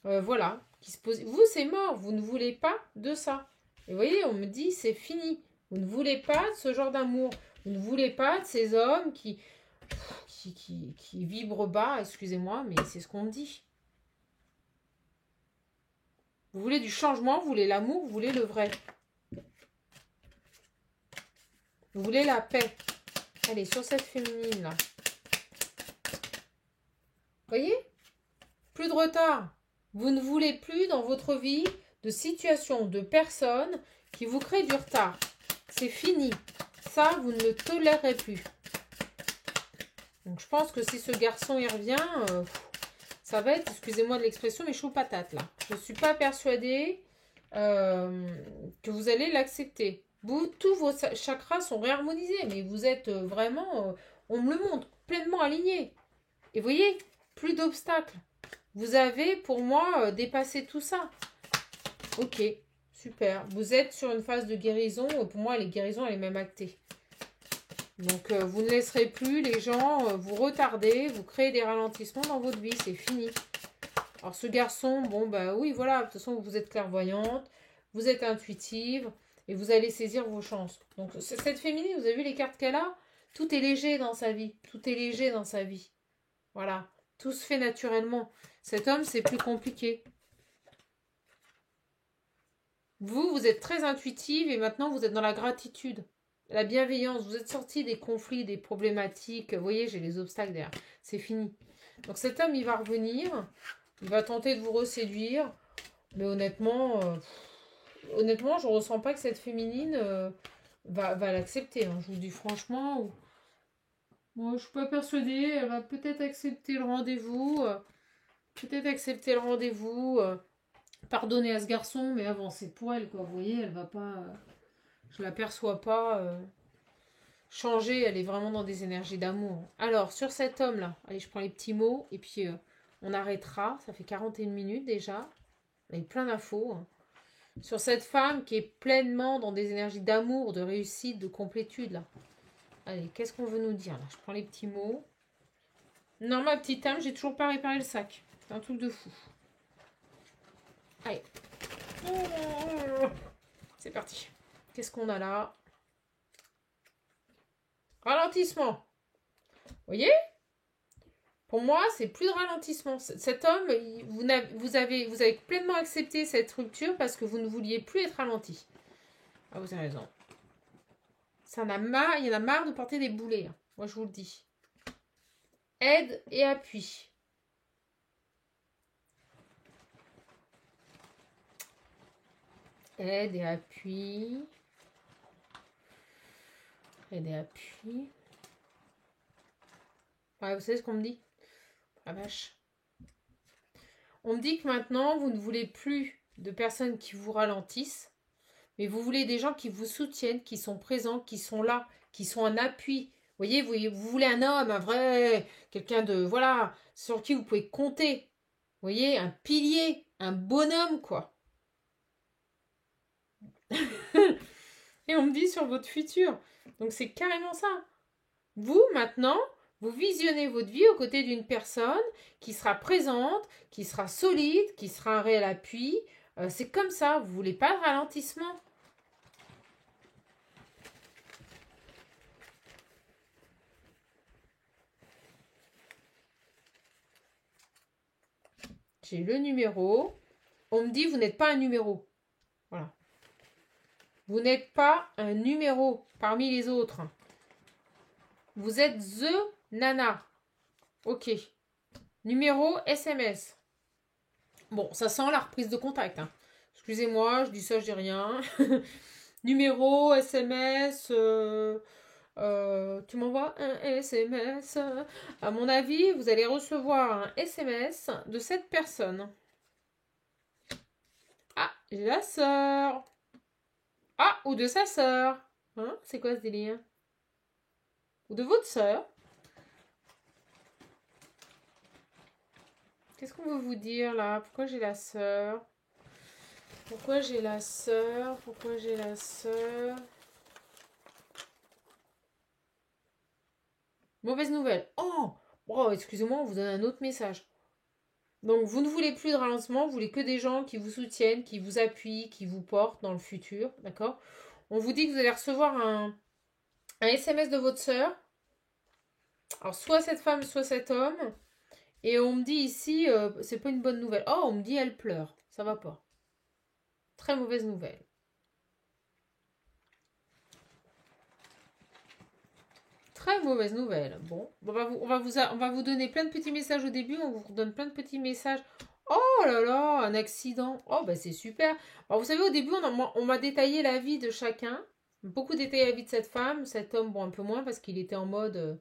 voilà. Vous, c'est mort, vous ne voulez pas de ça. Et vous voyez, on me dit, c'est fini. Vous ne voulez pas de ce genre d'amour. Vous ne voulez pas de ces hommes qui vibrent bas, excusez-moi, mais c'est ce qu'on me dit. Vous voulez du changement, vous voulez l'amour, vous voulez le vrai. Vous voulez la paix. Allez, sur cette féminine là. Voyez? Plus de retard. Vous ne voulez plus dans votre vie de situations, de personnes qui vous créent du retard. C'est fini. Ça, vous ne le tolérez plus. Donc, je pense que si ce garçon y revient, ça va être, excusez-moi de l'expression, mais chaud patate, là. Je ne suis pas persuadée que vous allez l'accepter. Tous vos chakras sont réharmonisés, mais vous êtes vraiment, on me le montre, pleinement alignés. Et vous voyez, plus d'obstacles. Vous avez, pour moi, dépassé tout ça. Ok, super. Vous êtes sur une phase de guérison. Pour moi, les guérisons, elle est même actée. Donc, vous ne laisserez plus les gens vous retarder, vous créer des ralentissements dans votre vie. C'est fini. Alors, ce garçon, bon, bah oui, voilà. De toute façon, vous êtes clairvoyante, vous êtes intuitive et vous allez saisir vos chances. Donc, cette féminine, vous avez vu les cartes qu'elle a? Tout est léger dans sa vie. Tout est léger dans sa vie. Voilà. Tout se fait naturellement. Cet homme, c'est plus compliqué. Vous êtes très intuitive et maintenant, vous êtes dans la gratitude. La bienveillance, vous êtes sorti des conflits, des problématiques. Vous voyez, j'ai les obstacles derrière. C'est fini. Donc cet homme, il va revenir. Il va tenter de vous reséduire. Mais honnêtement, je ne ressens pas que cette féminine va l'accepter. Hein. Je vous dis franchement. Moi, je ne suis pas persuadée. Elle va peut-être accepter le rendez-vous. Pardonner à ce garçon, mais avancer pour elle, quoi. Vous voyez, elle va pas... je la perçois pas changer, elle est vraiment dans des énergies d'amour. Alors, sur cet homme-là, allez, je prends les petits mots, et puis on arrêtera. Ça fait 41 minutes déjà. On a eu plein d'infos. Hein. Sur cette femme qui est pleinement dans des énergies d'amour, de réussite, de complétude, là. Allez, qu'est-ce qu'on veut nous dire, là? Je prends les petits mots. Non, ma petite âme, j'ai toujours pas réparé le sac. C'est un truc de fou. Allez. C'est parti. Qu'est-ce qu'on a là? Ralentissement. Vous voyez? Pour moi, c'est plus de ralentissement. Cet homme, vous avez pleinement accepté cette rupture parce que vous ne vouliez plus être ralenti. Ah, vous avez raison. Il y en a marre de porter des boulets. Hein. Moi, je vous le dis. Aide et appui. Aide et appui. Aide et appui. Ouais, vous savez ce qu'on me dit? La vache. On me dit que maintenant, vous ne voulez plus de personnes qui vous ralentissent, mais vous voulez des gens qui vous soutiennent, qui sont présents, qui sont là, qui sont un appui. Vous voyez, vous voulez un homme, un vrai, quelqu'un de, voilà, sur qui vous pouvez compter. Vous voyez, un pilier, un bonhomme, quoi. Et on me dit sur votre futur. Donc c'est carrément ça. Vous, maintenant, vous visionnez votre vie aux côtés d'une personne qui sera présente, qui sera solide, qui sera un réel appui. C'est comme ça, vous ne voulez pas de ralentissement. J'ai le numéro. On me dit, vous n'êtes pas un numéro. Voilà. Vous n'êtes pas un numéro parmi les autres. Vous êtes The Nana. Ok. Numéro SMS. Bon, ça sent la reprise de contact. Hein. Excusez-moi, je dis ça, je dis rien. Numéro, SMS. Tu m'envoies un SMS. À mon avis, vous allez recevoir un SMS de cette personne. Ah, j'ai la sœur. Ah, ou de sa sœur. Hein, c'est quoi ce délire? Ou de votre sœur. Qu'est-ce qu'on veut vous dire là? Pourquoi j'ai la sœur? Pourquoi j'ai la sœur? Pourquoi j'ai la sœur? Mauvaise nouvelle. Oh, excusez-moi, on vous donne un autre message. Donc, vous ne voulez plus de ralentissement, vous voulez que des gens qui vous soutiennent, qui vous appuient, qui vous portent dans le futur, d'accord? On vous dit que vous allez recevoir Un SMS de votre sœur. Alors, soit cette femme, soit cet homme. Et on me dit ici, c'est pas une bonne nouvelle. Oh, on me dit elle pleure. Ça va pas. Très mauvaise nouvelle. Très mauvaise nouvelle. Bon, on va vous donner plein de petits messages au début. On vous donne plein de petits messages. Oh là là, un accident. Oh, bah c'est super. Alors, vous savez, au début, on m'a détaillé la vie de chacun. Beaucoup détaillé la vie de cette femme. Cet homme, bon, un peu moins parce qu'il était en mode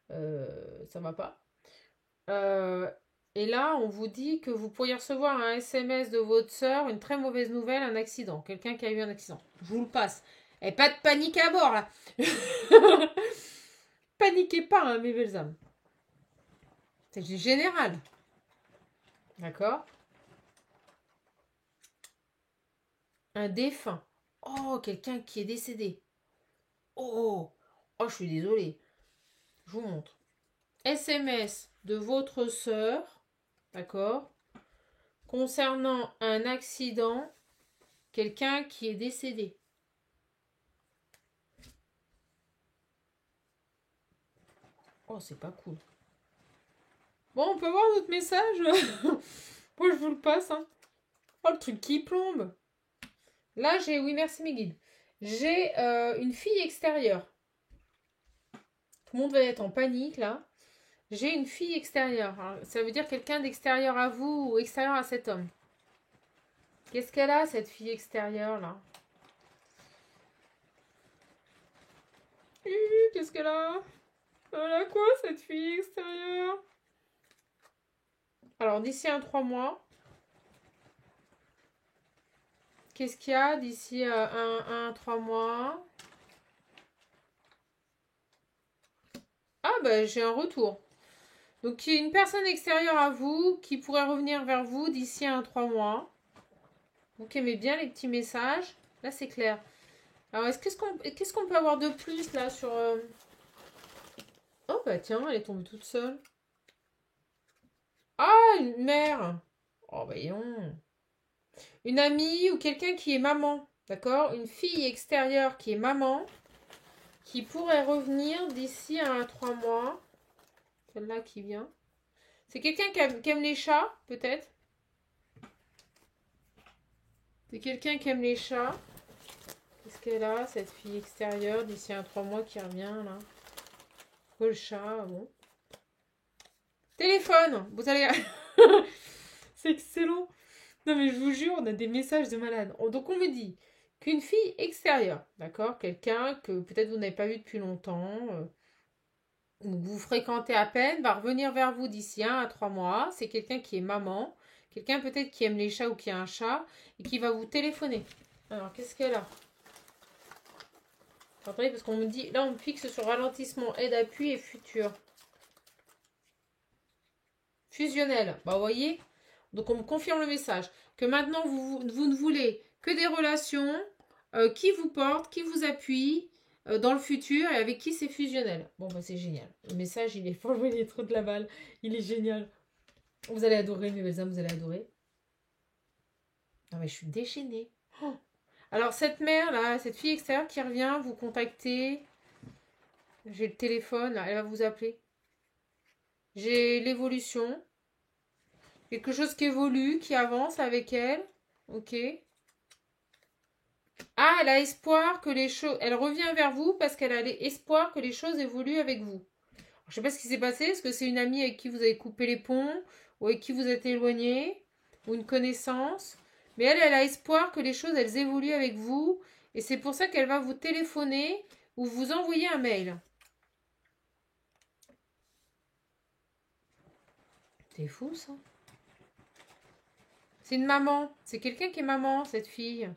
ça va pas. Euh, et là, on vous dit que vous pourriez recevoir un SMS de votre sœur, une très mauvaise nouvelle, un accident. Quelqu'un qui a eu un accident. Je vous le passe. Et pas de panique à bord, là. Paniquez pas, hein, mes belles âmes. C'est général. D'accord? Un défunt. Oh, quelqu'un qui est décédé. Oh, oh, je suis désolée. Je vous montre. SMS de votre sœur. D'accord? Concernant un accident, quelqu'un qui est décédé. Oh, c'est pas cool. Bon, on peut voir notre message. Moi, je vous le passe. Hein. Oh, le truc qui plombe. Là, j'ai... Oui, merci mes guides. J'ai une fille extérieure. Tout le monde va être en panique, là. J'ai une fille extérieure. Alors, ça veut dire quelqu'un d'extérieur à vous ou extérieur à cet homme. Qu'est-ce qu'elle a, cette fille extérieure, là? Qu'est-ce qu'elle a? Elle a quoi, cette fille extérieure? Alors, d'ici 3 mois, qu'est-ce qu'il y a d'ici 3 mois? Ah, ben, j'ai un retour. Donc, il y a une personne extérieure à vous qui pourrait revenir vers vous d'ici 3 mois. Vous qui aimez bien les petits messages. Là, c'est clair. Alors, qu'est-ce qu'on peut avoir de plus, là, sur... Oh, bah tiens, elle est tombée toute seule. Ah, une mère. Oh, bah non. Une amie ou quelqu'un qui est maman. D'accord? Une fille extérieure qui est maman. Qui pourrait revenir d'ici 3 mois. Celle-là qui vient. C'est quelqu'un qui aime les chats, peut-être? C'est quelqu'un qui aime les chats. Qu'est-ce qu'elle a, cette fille extérieure, d'ici 3 mois qui revient, là? Pourquoi le chat? Bon. Téléphone! Vous allez... C'est excellent! Non, mais je vous jure, on a des messages de malades. Donc, on me dit qu'une fille extérieure, d'accord? Quelqu'un que peut-être vous n'avez pas vu depuis longtemps, ou que vous fréquentez à peine, va revenir vers vous d'ici 3 mois. C'est quelqu'un qui est maman. Quelqu'un peut-être qui aime les chats ou qui a un chat et qui va vous téléphoner. Alors, qu'est-ce qu'elle a? Attendez, parce qu'on me dit... Là, on me fixe sur ralentissement, aide, appui et futur. Fusionnel. Bah, vous voyez? Donc, on me confirme le message. Que maintenant, vous ne voulez que des relations qui vous portent, qui vous appuient dans le futur et avec qui c'est fusionnel. Bon, bah, c'est génial. Le message, il est... Franchement, il est trop de la balle. Il est génial. Vous allez adorer, mes belles âmes, vous allez adorer. Non, mais je suis déchaînée. Oh. Alors, cette mère, là, cette fille extérieure qui revient, vous contacter. J'ai le téléphone, là, elle va vous appeler. J'ai l'évolution. Quelque chose qui évolue, qui avance avec elle. Ok. Ah, elle a espoir que les choses... Elle revient vers vous parce qu'elle a espoir que les choses évoluent avec vous. Je ne sais pas ce qui s'est passé. Est-ce que c'est une amie avec qui vous avez coupé les ponts ou avec qui vous êtes éloigné ou une connaissance? Mais elle a espoir que les choses, elles évoluent avec vous. Et c'est pour ça qu'elle va vous téléphoner ou vous envoyer un mail. C'est fou, ça. C'est une maman. C'est quelqu'un qui est maman, cette fille.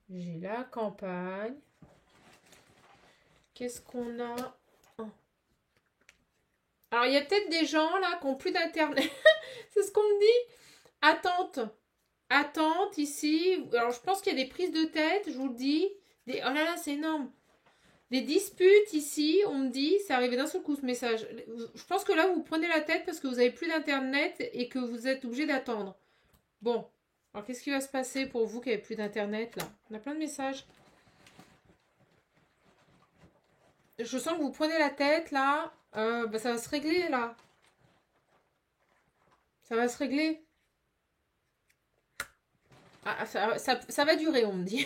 J'ai la campagne. Qu'est-ce qu'on a? Oh. Alors, il y a peut-être des gens, là, qui n'ont plus d'internet. C'est ce qu'on me dit. Attente. Attente, ici. Alors, je pense qu'il y a des prises de tête, je vous le dis. Oh là là, c'est énorme. Des disputes, ici, on me dit. C'est arrivé d'un seul coup, ce message. Je pense que là, vous prenez la tête parce que vous n'avez plus d'internet et que vous êtes obligé d'attendre. Bon. Alors, qu'est-ce qui va se passer pour vous qui n'avez plus d'internet, là? On a plein de messages. Je sens que vous prenez la tête, là. Bah, ça va se régler, là. Ça va se régler. Ah, ça va durer, on me dit.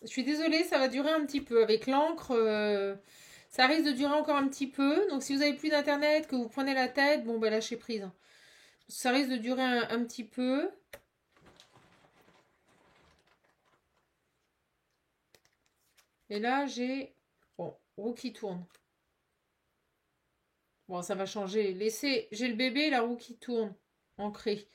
Je suis désolée, ça va durer un petit peu. Avec l'encre, ça risque de durer encore un petit peu. Donc, si vous avez plus d'internet, que vous prenez la tête, bon, ben lâchez prise. Ça risque de durer un petit peu. Et là, j'ai... Bon, roue qui tourne. Bon, ça va changer. Laissez... J'ai le bébé, la roue qui tourne. Ancrée.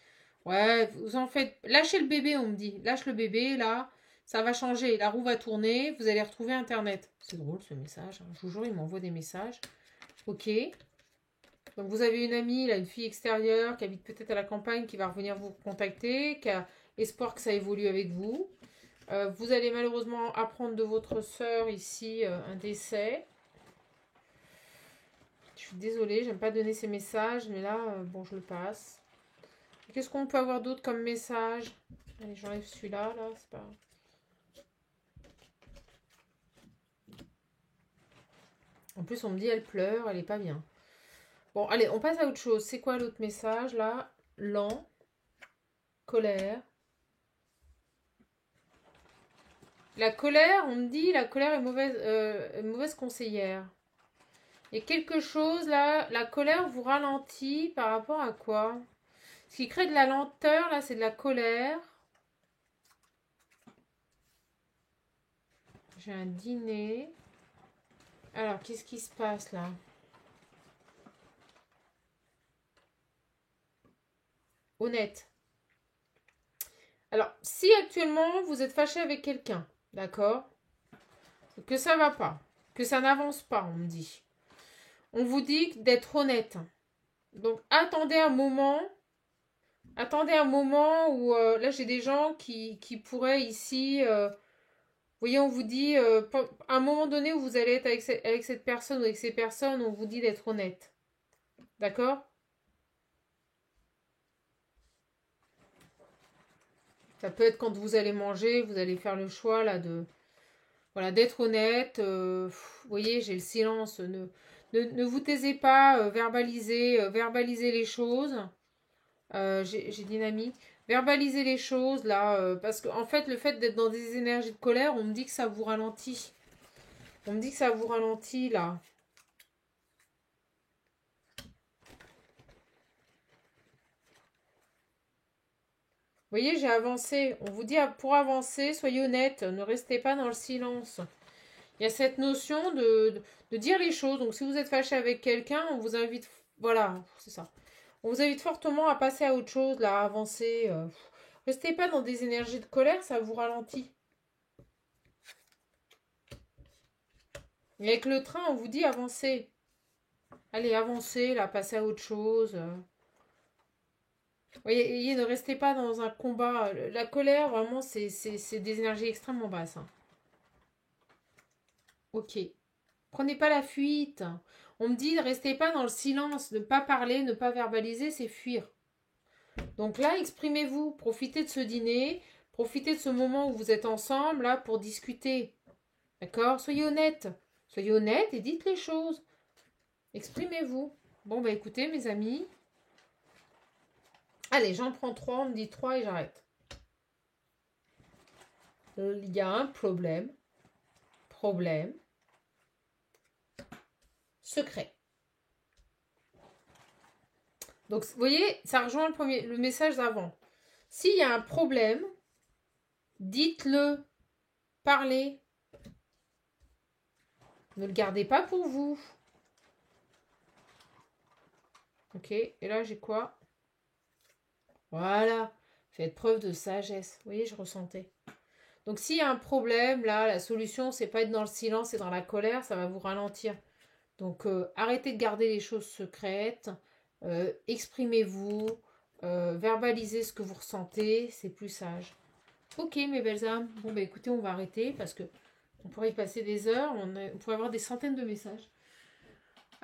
Ouais, vous en faites... Lâchez le bébé, on me dit. Lâche le bébé, là. Ça va changer. La roue va tourner. Vous allez retrouver Internet. C'est drôle, ce message. Je vous jure, il m'envoie des messages. Ok. Donc, vous avez une amie, là, une fille extérieure qui habite peut-être à la campagne, qui va revenir vous contacter, qui a espoir que ça évolue avec vous. Vous allez malheureusement apprendre de votre sœur ici un décès. Je suis désolée, j'aime pas donner ces messages, mais là, bon, je le passe. Qu'est-ce qu'on peut avoir d'autre comme message? Allez, j'enlève celui-là, là, c'est pas... En plus, on me dit, elle pleure, elle est pas bien. Bon, allez, on passe à autre chose. C'est quoi l'autre message, là? Lent, colère. La colère, on me dit, la colère est mauvaise conseillère. Et quelque chose, là, la colère vous ralentit par rapport à quoi? Ce qui crée de la lenteur, là, c'est de la colère. J'ai un dîner. Alors, qu'est-ce qui se passe, là? Honnête. Alors, si actuellement, vous êtes fâché avec quelqu'un, d'accord? Que ça va pas, que ça n'avance pas, on me dit. On vous dit d'être honnête. Donc, attendez un moment où, là, j'ai des gens qui pourraient ici... vous voyez, on vous dit, à un moment donné où vous allez être avec cette personne ou avec ces personnes, on vous dit d'être honnête. D'accord? Ça peut être quand vous allez manger, vous allez faire le choix là de... Voilà, d'être honnête. Vous voyez, j'ai le silence. Ne vous taisez pas, verbalisez les choses. J'ai dynamique. Verbalisez les choses là, parce qu'en fait, le fait d'être dans des énergies de colère, on me dit que ça vous ralentit. On me dit que ça vous ralentit là. Vous voyez, j'ai avancé. On vous dit pour avancer, soyez honnête, ne restez pas dans le silence. Il y a cette notion de dire les choses. Donc, si vous êtes fâché avec quelqu'un, on vous invite. Voilà, c'est ça. On vous invite fortement à passer à autre chose, là, à avancer. Restez pas dans des énergies de colère, ça vous ralentit. Et avec le train, on vous dit avancez. Allez, avancez, là, passez à autre chose. Voyez, ne restez pas dans un combat. La colère, vraiment, c'est des énergies extrêmement basses. Hein. Ok. Prenez pas la fuite. On me dit ne restez pas dans le silence, ne pas parler, ne pas verbaliser, c'est fuir. Donc là, exprimez-vous, profitez de ce dîner, profitez de ce moment où vous êtes ensemble, là, pour discuter. D'accord? Soyez honnête. Soyez honnête et dites les choses. Exprimez-vous. Bon, bah écoutez, mes amis. Allez, j'en prends 3, on me dit 3 et j'arrête. Il y a un problème. Problème. Secret. Donc, vous voyez, ça rejoint le message d'avant. S'il y a un problème, dites-le. Parlez. Ne le gardez pas pour vous. Ok, et là, j'ai quoi? Voilà. Faites preuve de sagesse. Vous voyez, je ressentais. Donc, s'il y a un problème, là, la solution, c'est pas être dans le silence et dans la colère, ça va vous ralentir. Donc, arrêtez de garder les choses secrètes. Exprimez-vous. Verbalisez ce que vous ressentez. C'est plus sage. Ok, mes belles âmes. Bon, bah écoutez, on va arrêter parce que on pourrait y passer des heures. On pourrait avoir des centaines de messages.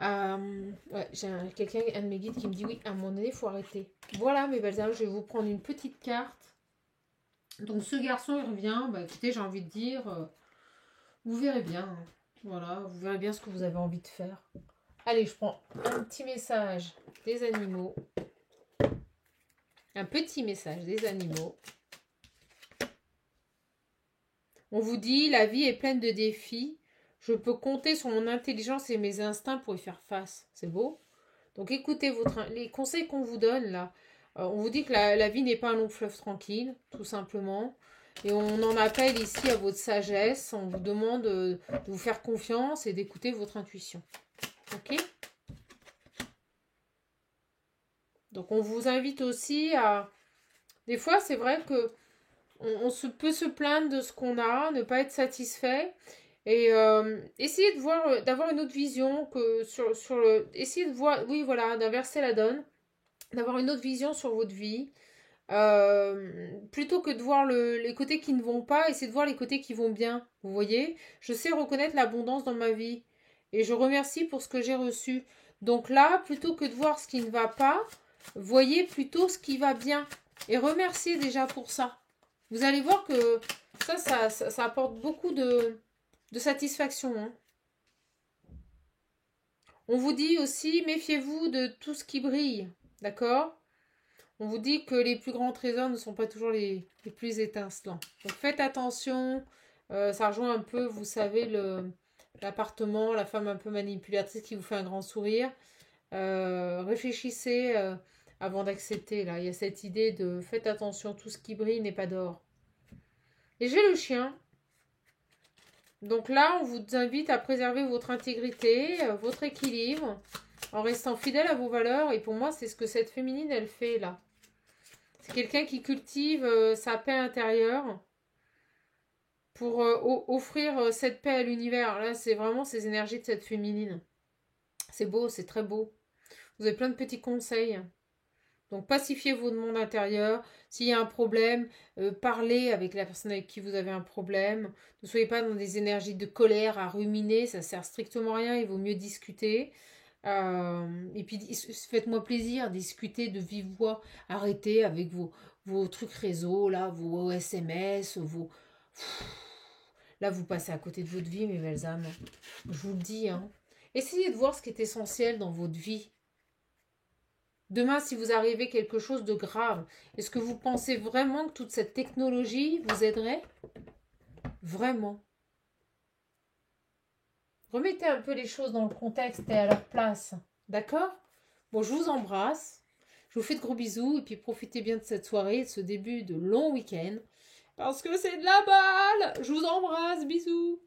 Ouais, j'ai quelqu'un, un de mes guides qui me dit oui, à un moment donné, il faut arrêter. Voilà, mes belles âmes, je vais vous prendre une petite carte. Donc, ce garçon, il revient. Bah, écoutez, j'ai envie de dire, vous verrez bien. Hein. Voilà, vous verrez bien ce que vous avez envie de faire. Allez, je prends un petit message des animaux. Un petit message des animaux. On vous dit, la vie est pleine de défis. Je peux compter sur mon intelligence et mes instincts pour y faire face. C'est beau? Donc écoutez les conseils qu'on vous donne là. On vous dit que la vie n'est pas un long fleuve tranquille, tout simplement. Et on en appelle ici à votre sagesse. On vous demande de vous faire confiance et d'écouter votre intuition. Ok? Donc on vous invite aussi à... Des fois, c'est vrai que peut se plaindre de ce qu'on a, ne pas être satisfait. Et essayer de voir, d'avoir une autre vision que sur le... Essayer de voir, oui voilà, d'inverser la donne, d'avoir une autre vision sur votre vie. Plutôt que de voir les côtés qui ne vont pas, essayez de voir les côtés qui vont bien. Vous voyez, je sais reconnaître l'abondance dans ma vie. Et je remercie pour ce que j'ai reçu. Donc là, plutôt que de voir ce qui ne va pas, voyez plutôt ce qui va bien. Et remerciez déjà pour ça. Vous allez voir que ça apporte beaucoup de satisfaction. Hein. On vous dit aussi, méfiez-vous de tout ce qui brille. D'accord? On vous dit que les plus grands trésors ne sont pas toujours les plus étincelants. Donc faites attention. Ça rejoint un peu, vous savez, l'appartement, la femme un peu manipulatrice qui vous fait un grand sourire. Réfléchissez avant d'accepter. Là, il y a cette idée de faites attention, tout ce qui brille n'est pas d'or. Et j'ai le chien. Donc là, on vous invite à préserver votre intégrité, votre équilibre, en restant fidèle à vos valeurs. Et pour moi, c'est ce que cette féminine, elle fait là. C'est quelqu'un qui cultive sa paix intérieure pour offrir cette paix à l'univers. Là, c'est vraiment ces énergies de cette féminine. C'est beau, c'est très beau. Vous avez plein de petits conseils. Donc, pacifiez votre monde intérieur. S'il y a un problème, parlez avec la personne avec qui vous avez un problème. Ne soyez pas dans des énergies de colère à ruminer. Ça sert strictement à rien. Il vaut mieux discuter. Et puis, faites-moi plaisir, discuter de vive voix. Arrêtez avec vos trucs réseau, là, vos SMS, vos... Là, vous passez à côté de votre vie, mes belles âmes. Je vous le dis, hein. Essayez de voir ce qui est essentiel dans votre vie. Demain, si vous arrivez quelque chose de grave, est-ce que vous pensez vraiment que toute cette technologie vous aiderait? Vraiment. Remettez un peu les choses dans le contexte et à leur place. D'accord? Bon, je vous embrasse. Je vous fais de gros bisous et puis profitez bien de cette soirée, de ce début de long week-end. Parce que c'est de la balle! Je vous embrasse, bisous!